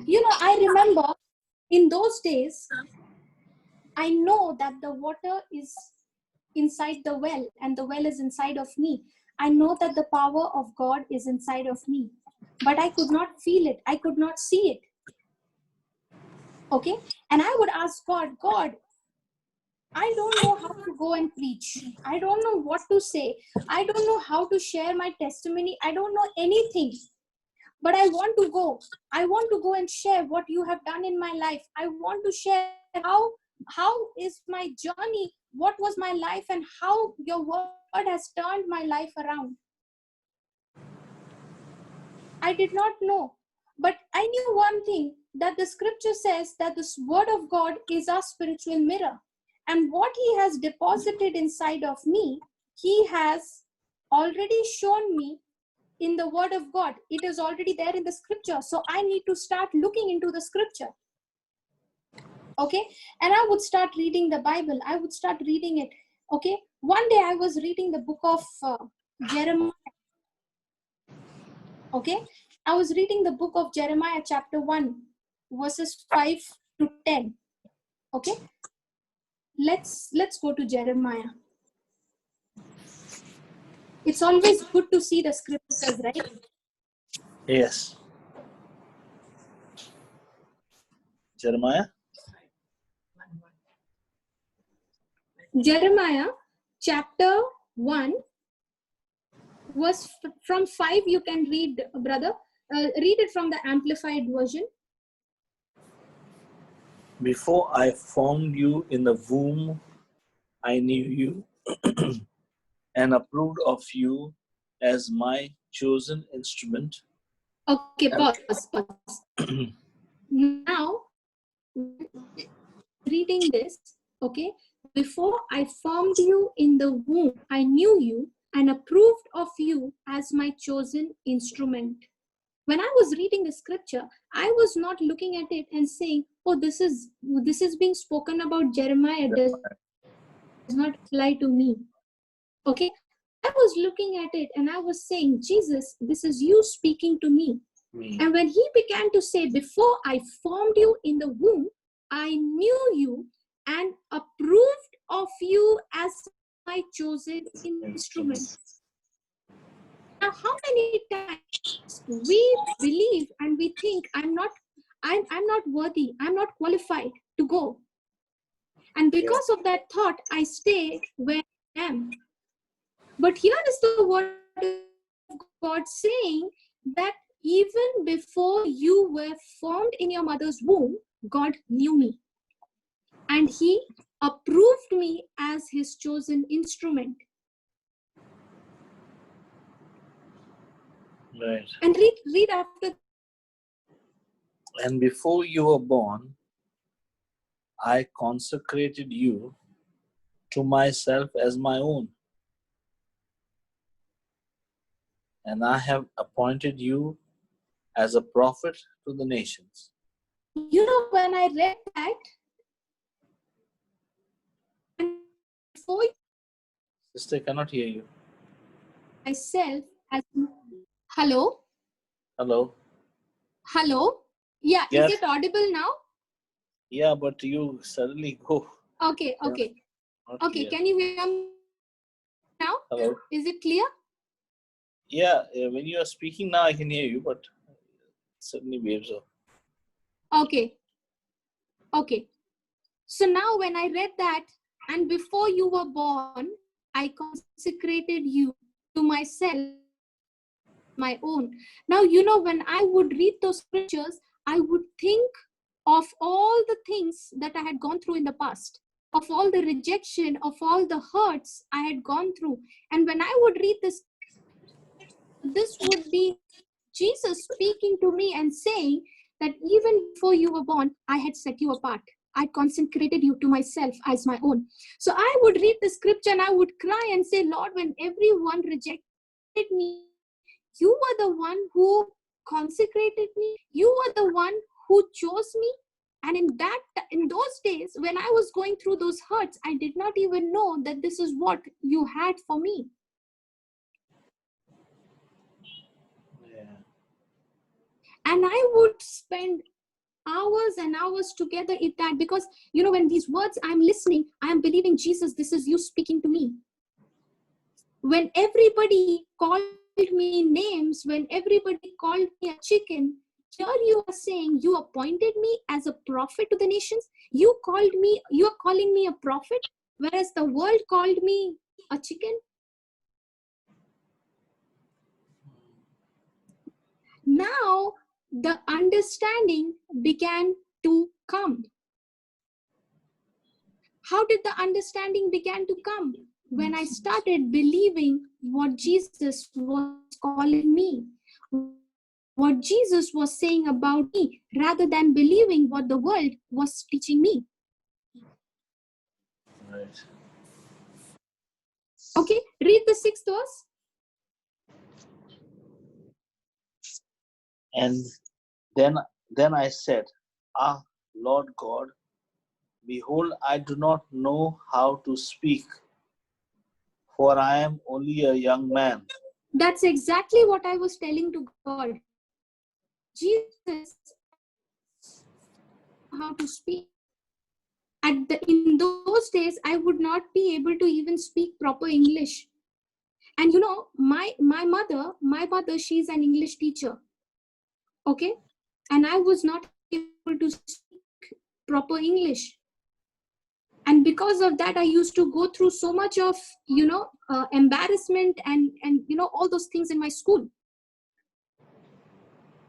You know, I remember in those days, I know that the water is inside the well and the well is inside of me. I know that the power of God is inside of me, but I could not feel it. I could not see it. Okay. And I would ask God, I don't know how to go and preach. I don't know what to say. I don't know how to share my testimony. I don't know anything. But I want to go. I want to go and share what you have done in my life. I want to share how is my journey, what was my life, and how your word has turned my life around. I did not know. But I knew one thing, that the scripture says that this word of God is our spiritual mirror. And what he has deposited inside of me, he has already shown me in the word of God. It is already there in the scripture. So I need to start looking into the scripture. Okay. And I would start reading the Bible. I would start reading it. Okay. One day I was reading the book of Jeremiah. Okay. I was reading the book of Jeremiah chapter 1 verses 5 to 10. Okay. Let's go to Jeremiah. It's always good to see the scriptures, right? Yes. Jeremiah? Jeremiah chapter 1 verse from 5 you can read, brother. Read it from the amplified version. Before I formed you in the womb, I knew you and approved of you as my chosen instrument. Okay, pause. Now, reading this, okay, before I formed you in the womb, I knew you and approved of you as my chosen instrument. When I was reading the scripture, I was not looking at it and saying, oh, this is being spoken about Jeremiah, does not apply to me. Okay, I was looking at it and I was saying, Jesus, this is you speaking to me. And when he began to say, before I formed you in the womb, I knew you and approved of you as my chosen instrument. Now, how many times we believe and we think I'm not worthy, I'm not qualified to go. And because of that thought, I stay where I am. But here is the word of God saying that even before you were formed in your mother's womb, God knew me. And he approved me as his chosen instrument. Right. And read after. And before you were born, I consecrated you to myself as my own. And I have appointed you as a prophet to the nations. You know, when I read that, and before Sister, I cannot hear you. myself as hello? Hello? Yeah, Yes. is it audible now? Yeah, but you suddenly go. Okay. Not Okay, clear. can you hear me now? Hello? Is it clear? Yeah, when you are speaking now, I can hear you, but suddenly waves off. Okay. So now when I read that, and before you were born, I consecrated you to myself, my own. Now, you know, when I would read those scriptures, I would think of all the things that I had gone through in the past, of all the rejection, of all the hurts I had gone through. And when I would read this would be Jesus speaking to me and saying that even before you were born, I had set you apart. I consecrated you to myself as my own. So I would read the scripture and I would cry and say, Lord, when everyone rejected me, you were the one who consecrated me. You were the one who chose me. And in those days, when I was going through those hurts, I did not even know that this is what you had for me. Yeah. And I would spend hours and hours together in that, because, you know, when these words I'm listening, I am believing, Jesus, this is you speaking to me. when everybody called me names, when everybody called me a chicken, here you are saying you appointed me as a prophet to the nations. You are calling me a prophet, whereas the world called me a chicken. Now the understanding began to come. How did the understanding began to come? When I started believing what Jesus was calling me, what Jesus was saying about me, rather than believing what the world was teaching me. Right. Okay, read the 6th verse. And then I said, Ah, Lord God, behold, I do not know how to speak, for I am only a young man. That's exactly what I was telling to God. Jesus, how to speak. In those days, I would not be able to even speak proper English. And you know, my mother, she's an English teacher. Okay, and I was not able to speak proper English. And because of that, I used to go through so much of, embarrassment and all those things in my school.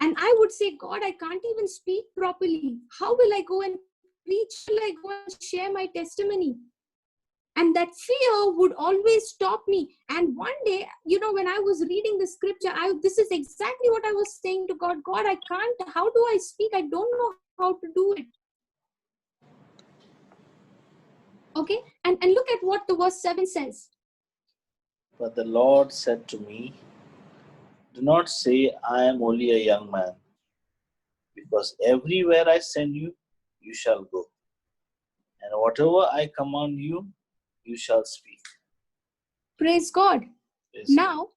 And I would say, God, I can't even speak properly. How will I go and preach? How will I go and share my testimony? And that fear would always stop me. And one day, when I was reading the scripture, this is exactly what I was saying to God. God, I can't. How do I speak? I don't know how to do it. Okay, and look at what the verse 7 says. But the Lord said to me, Do not say, I am only a young man, because everywhere I send you, you shall go. And whatever I command you, you shall speak. Praise God. Yes. Now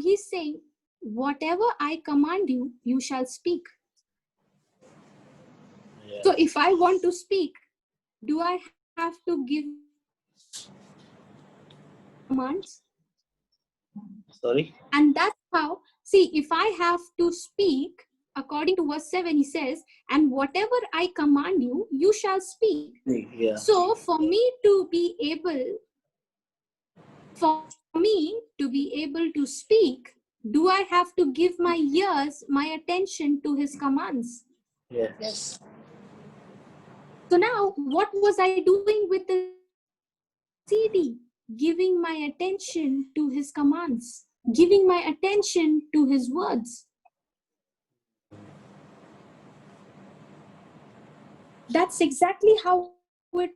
he's saying, whatever I command you, you shall speak. Yeah. So if I want to speak, do I have to give commands? Sorry? And that's how, see, if I have to speak, according to verse 7, he says, and whatever I command you, you shall speak. Yeah. So for me to be able to speak, do I have to give my ears, my attention to his commands? Yes. So now, what was I doing with the CD? Giving my attention to his commands, giving my attention to his words. That's exactly how it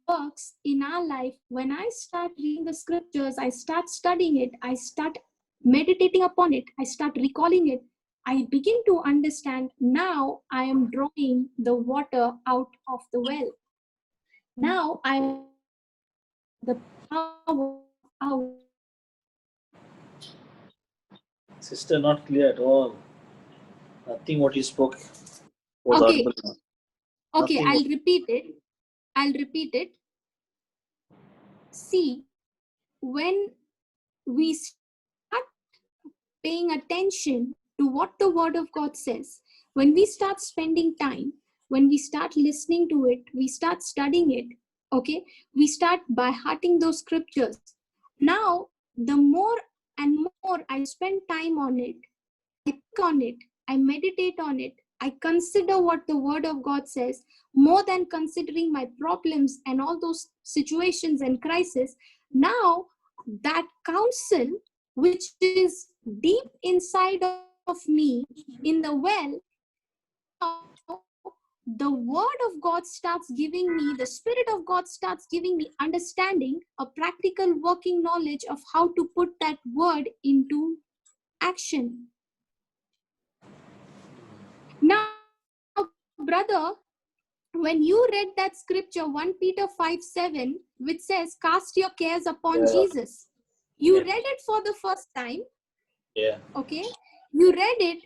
works in our life. When I start reading the scriptures, I start studying it, I start meditating upon it, I start recalling it, I begin to understand. Now I am drawing the water out of the well. Now I am the power out. Sister, not clear at all. Nothing what you spoke was Okay. audible. Okay, Nothing. I'll repeat it. See, when we start paying attention to what the Word of God says, when we start spending time, when we start listening to it, we start studying it, okay, we start by hearting those scriptures. Now, the more and more I spend time on it, I think on it, I meditate on it, I consider what the Word of God says, more than considering my problems and all those situations and crises. Now, that counsel, which is deep inside of me in the well, now the Word of God starts giving me, the Spirit of God starts giving me understanding, a practical working knowledge of how to put that word into action. Now, brother, when you read that scripture, 1 Peter 5:7, which says, cast your cares upon Jesus, you read it for the first time. Yeah. Okay? You read it,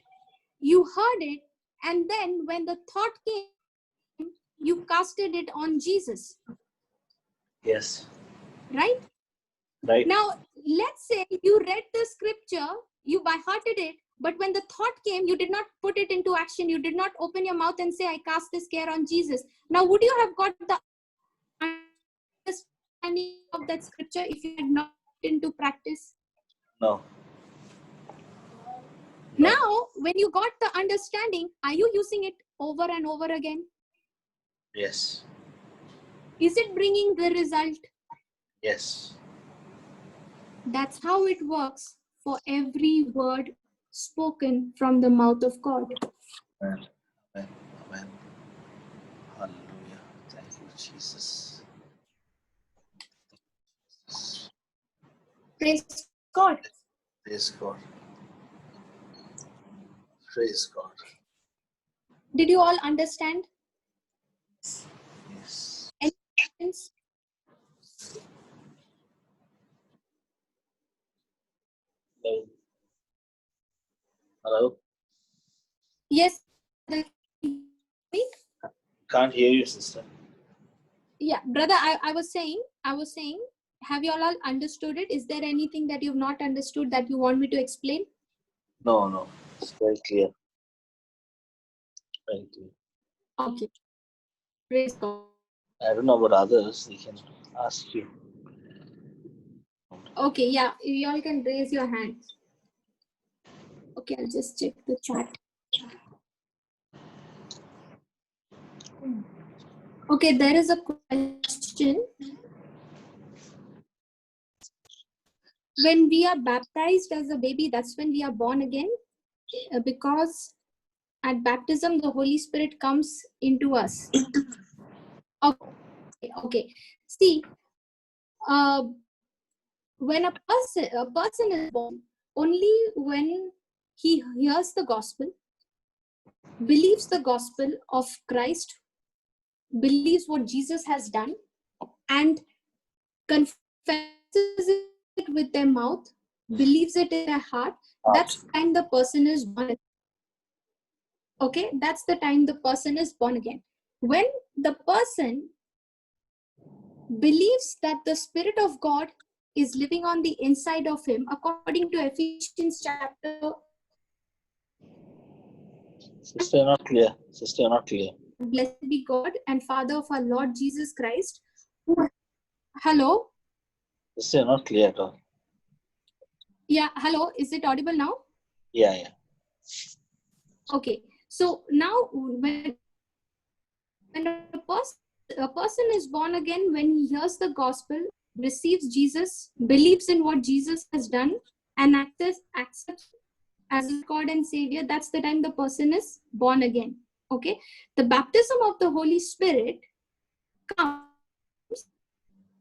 you heard it, and then when the thought came, you casted it on Jesus. Yes. Right? Right? Now, let's say you read the scripture, you by hearted it, but when the thought came, you did not put it into action. You did not open your mouth and say, I cast this care on Jesus. Now, would you have got the understanding of that scripture if you had not put it into practice? No. Now, when you got the understanding, are you using it over and over again? Yes. Is it bringing the result? Yes. That's how it works for every word spoken from the mouth of God. Amen. Amen. Amen. Hallelujah. Thank you, Jesus. Praise God. Praise God. Praise God. Did you all understand? Yes. Any questions? Hello. Hello. Yes. Can't hear you, sister. Yeah, brother, I was saying, have you all understood it? Is there anything that you've not understood that you want me to explain? No, no. It's very clear. Very clear. Okay. Praise God. I don't know about others. They can ask you. Okay, yeah, you all can raise your hands. Okay, I'll just check the chat. Okay, there is a question. When we are baptized as a baby, that's when we are born again, because at baptism the Holy Spirit comes into us. Okay. See, when a person is born, only when he hears the gospel, believes the gospel of Christ, believes what Jesus has done, and confesses it with their mouth, believes it in their heart, that's the time the person is born. Okay, that's the time the person is born again. When the person believes that the Spirit of God is living on the inside of him, according to Ephesians chapter. Sister, you're not clear. Sister, you're not clear. Blessed be God and Father of our Lord Jesus Christ. Hello? Sister, you're not clear at all. Yeah, hello. Is it audible now? Yeah, yeah. Okay. So now when a person is born again, when he hears the gospel, receives Jesus, believes in what Jesus has done, and accepts as God and Savior, that's the time the person is born again. Okay. The baptism of the Holy Spirit comes,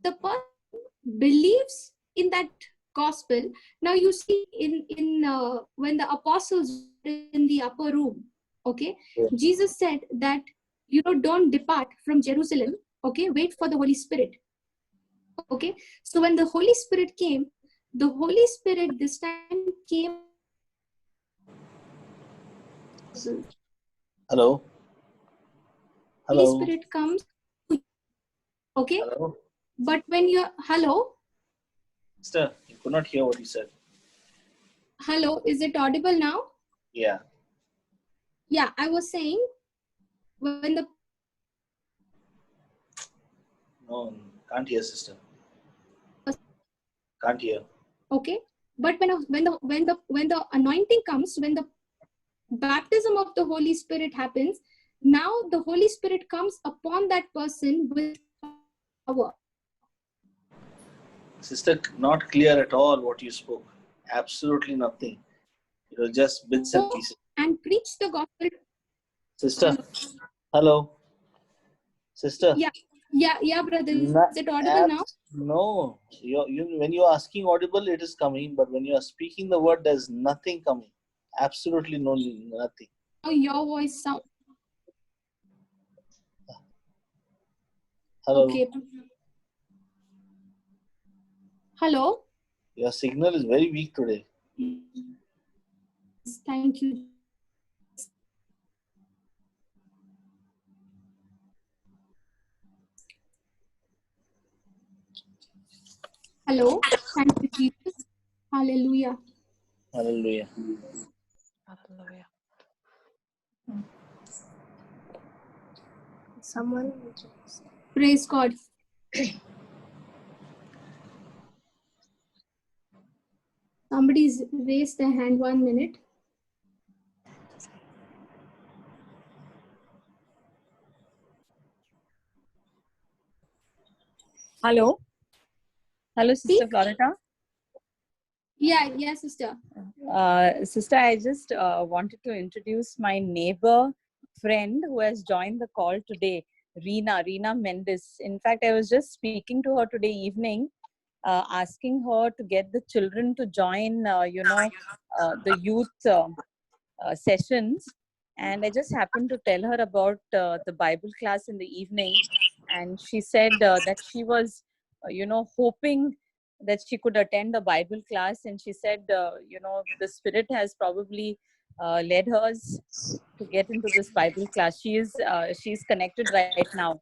the person believes in that gospel. Now you see in when the apostles were in the upper room, okay, Yeah. Jesus said that, don't depart from Jerusalem, okay, wait for the Holy Spirit. Okay, so when the Holy Spirit came, the Holy Spirit this time came. Hello? Holy Hello? Spirit comes, okay, Hello? but when you're hello, Sister, you could not hear what you said. is it audible now? Yeah. Yeah, I was saying, when the No, can't hear, sister. Can't hear. okay, but when the anointing comes, when the baptism of the Holy Spirit happens, now the Holy Spirit comes upon that person with power. Sister, not clear at all what you spoke. Absolutely nothing. It was just bits and pieces. And preach the gospel. Sister, hello. Sister. Yeah, brother. Is it audible now? No. When you're asking audible, it is coming. But when you are speaking the word, there's nothing coming. Absolutely nothing. Oh, your voice sound. Hello. Okay. Hello. Your signal is very weak today. Thank you. Hello. Thank you, Jesus. Hallelujah. Hallelujah. Hallelujah. Someone. Praise God. Somebody's raised their hand. 1 minute. Hello. Hello, Sister Speak. Florita. Yeah, sister. Sister, I just wanted to introduce my neighbor friend who has joined the call today, Reena Mendes. In fact, I was just speaking to her today evening, asking her to get the children to join, the youth sessions. And I just happened to tell her about the Bible class in the evening. And she said that she was, hoping that she could attend the Bible class. And she said, the Spirit has probably led her to get into this Bible class. She's connected right now.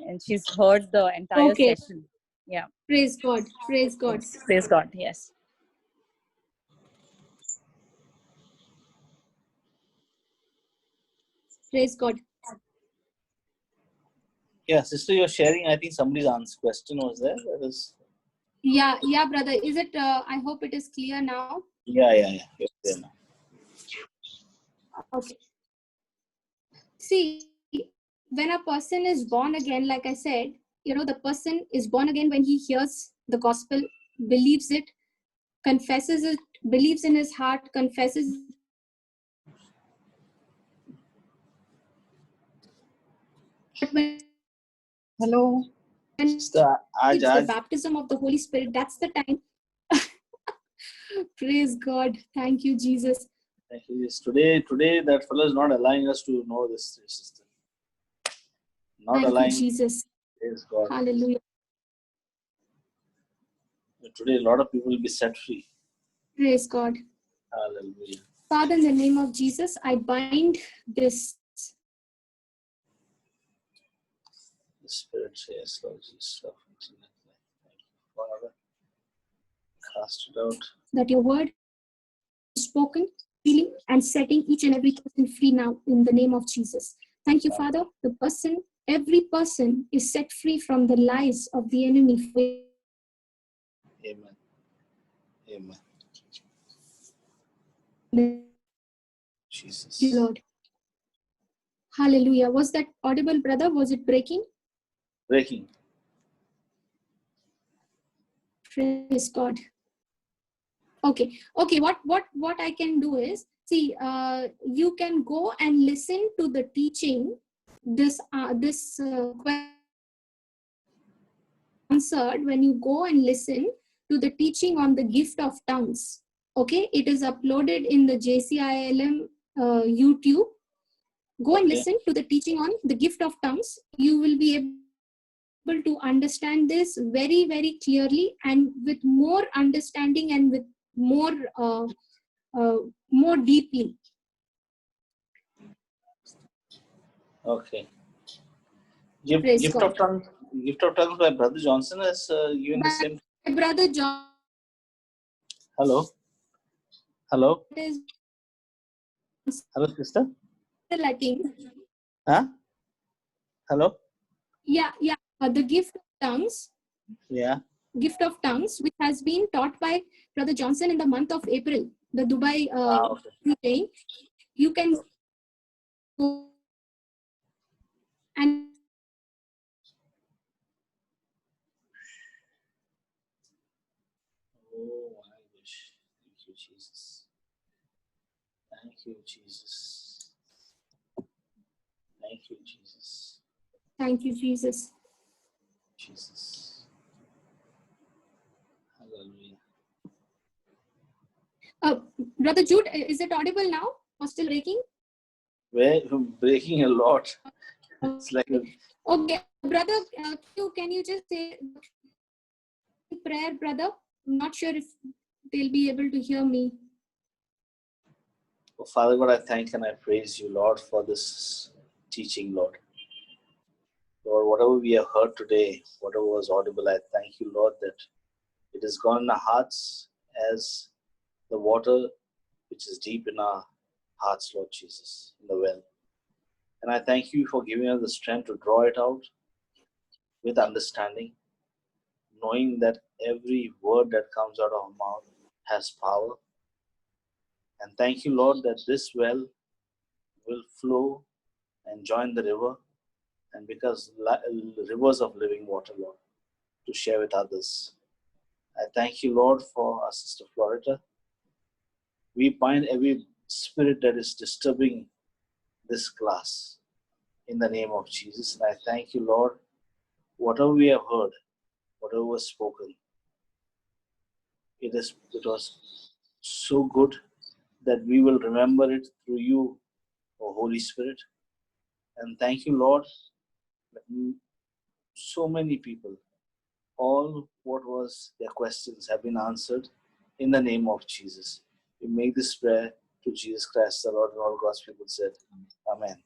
And she's heard the entire Okay. session. Yeah. Praise God. Praise God. Yes. Praise God. Yes. Praise God. Yeah, sister, you're sharing. I think somebody's question was there. That is. Yeah, brother. Is it? I hope it is clear now. Yeah. You're there now. Okay. See, when a person is born again, like I said, the person is born again when he hears the gospel, believes it, confesses it, believes in his heart, confesses. Hello. Sister, It's the baptism of the Holy Spirit. That's the time. Praise God. Thank you, Jesus. Thank you. Yes, today that fellow is not allowing us to know this, sister. Not Thank allowing. you, Jesus. Praise God. Hallelujah. Today, a lot of people will be set free. Praise God. Hallelujah. Father, in the name of Jesus, I bind this. The Spirit says, Lord Jesus, thank you, Father. Cast it out. That your word is spoken, healing, and setting each and every person free now in the name of Jesus. Thank you, Father. Every person is set free from the lies of the enemy. Amen. Jesus. Lord. Hallelujah. Was that audible, brother? Was it breaking? Breaking. Praise God. Okay. What I can do is, see, you can go and listen to the teaching. This answered when you go and listen to the teaching on the gift of tongues. Okay, it is uploaded in the JCILM YouTube. Go and listen to the teaching on the gift of tongues. You will be able to understand this very, very clearly and with more understanding and with more deeply. Okay. Gift of tongues by Brother Johnson has given the same. Brother John. Hello, sister. Latin. Huh? Hello. Yeah. The gift of tongues. Yeah. Gift of tongues, which has been taught by Brother Johnson in the month of April. The Dubai meeting. You can go and Oh, I wish. Thank you, Jesus. Thank you, Jesus. Thank you, Jesus. Thank you, Jesus. Jesus. Hallelujah. Brother Jude, is it audible now or still breaking? Breaking a lot. It's like okay, brother, can you just say prayer, brother? I'm not sure if they'll be able to hear me. Oh, Father God, I thank and I praise you, Lord, for this teaching, Lord. Lord, whatever we have heard today, whatever was audible, I thank you, Lord, that it has gone in our hearts as the water which is deep in our hearts, Lord Jesus, in the well. And I thank you for giving us the strength to draw it out with understanding, knowing that every word that comes out of our mouth has power. And thank you, Lord, that this well will flow and join the river and because rivers of living water, Lord, to share with others. I thank you, Lord, for our sister Florita. We bind every spirit that is disturbing this class in the name of Jesus. And I thank you, Lord, whatever we have heard, whatever was spoken, it was so good that we will remember it through you, O Holy Spirit. And thank you, Lord, that so many people, all what was their questions have been answered in the name of Jesus. We make this prayer to Jesus Christ, the Lord, and all God's people said, Amen.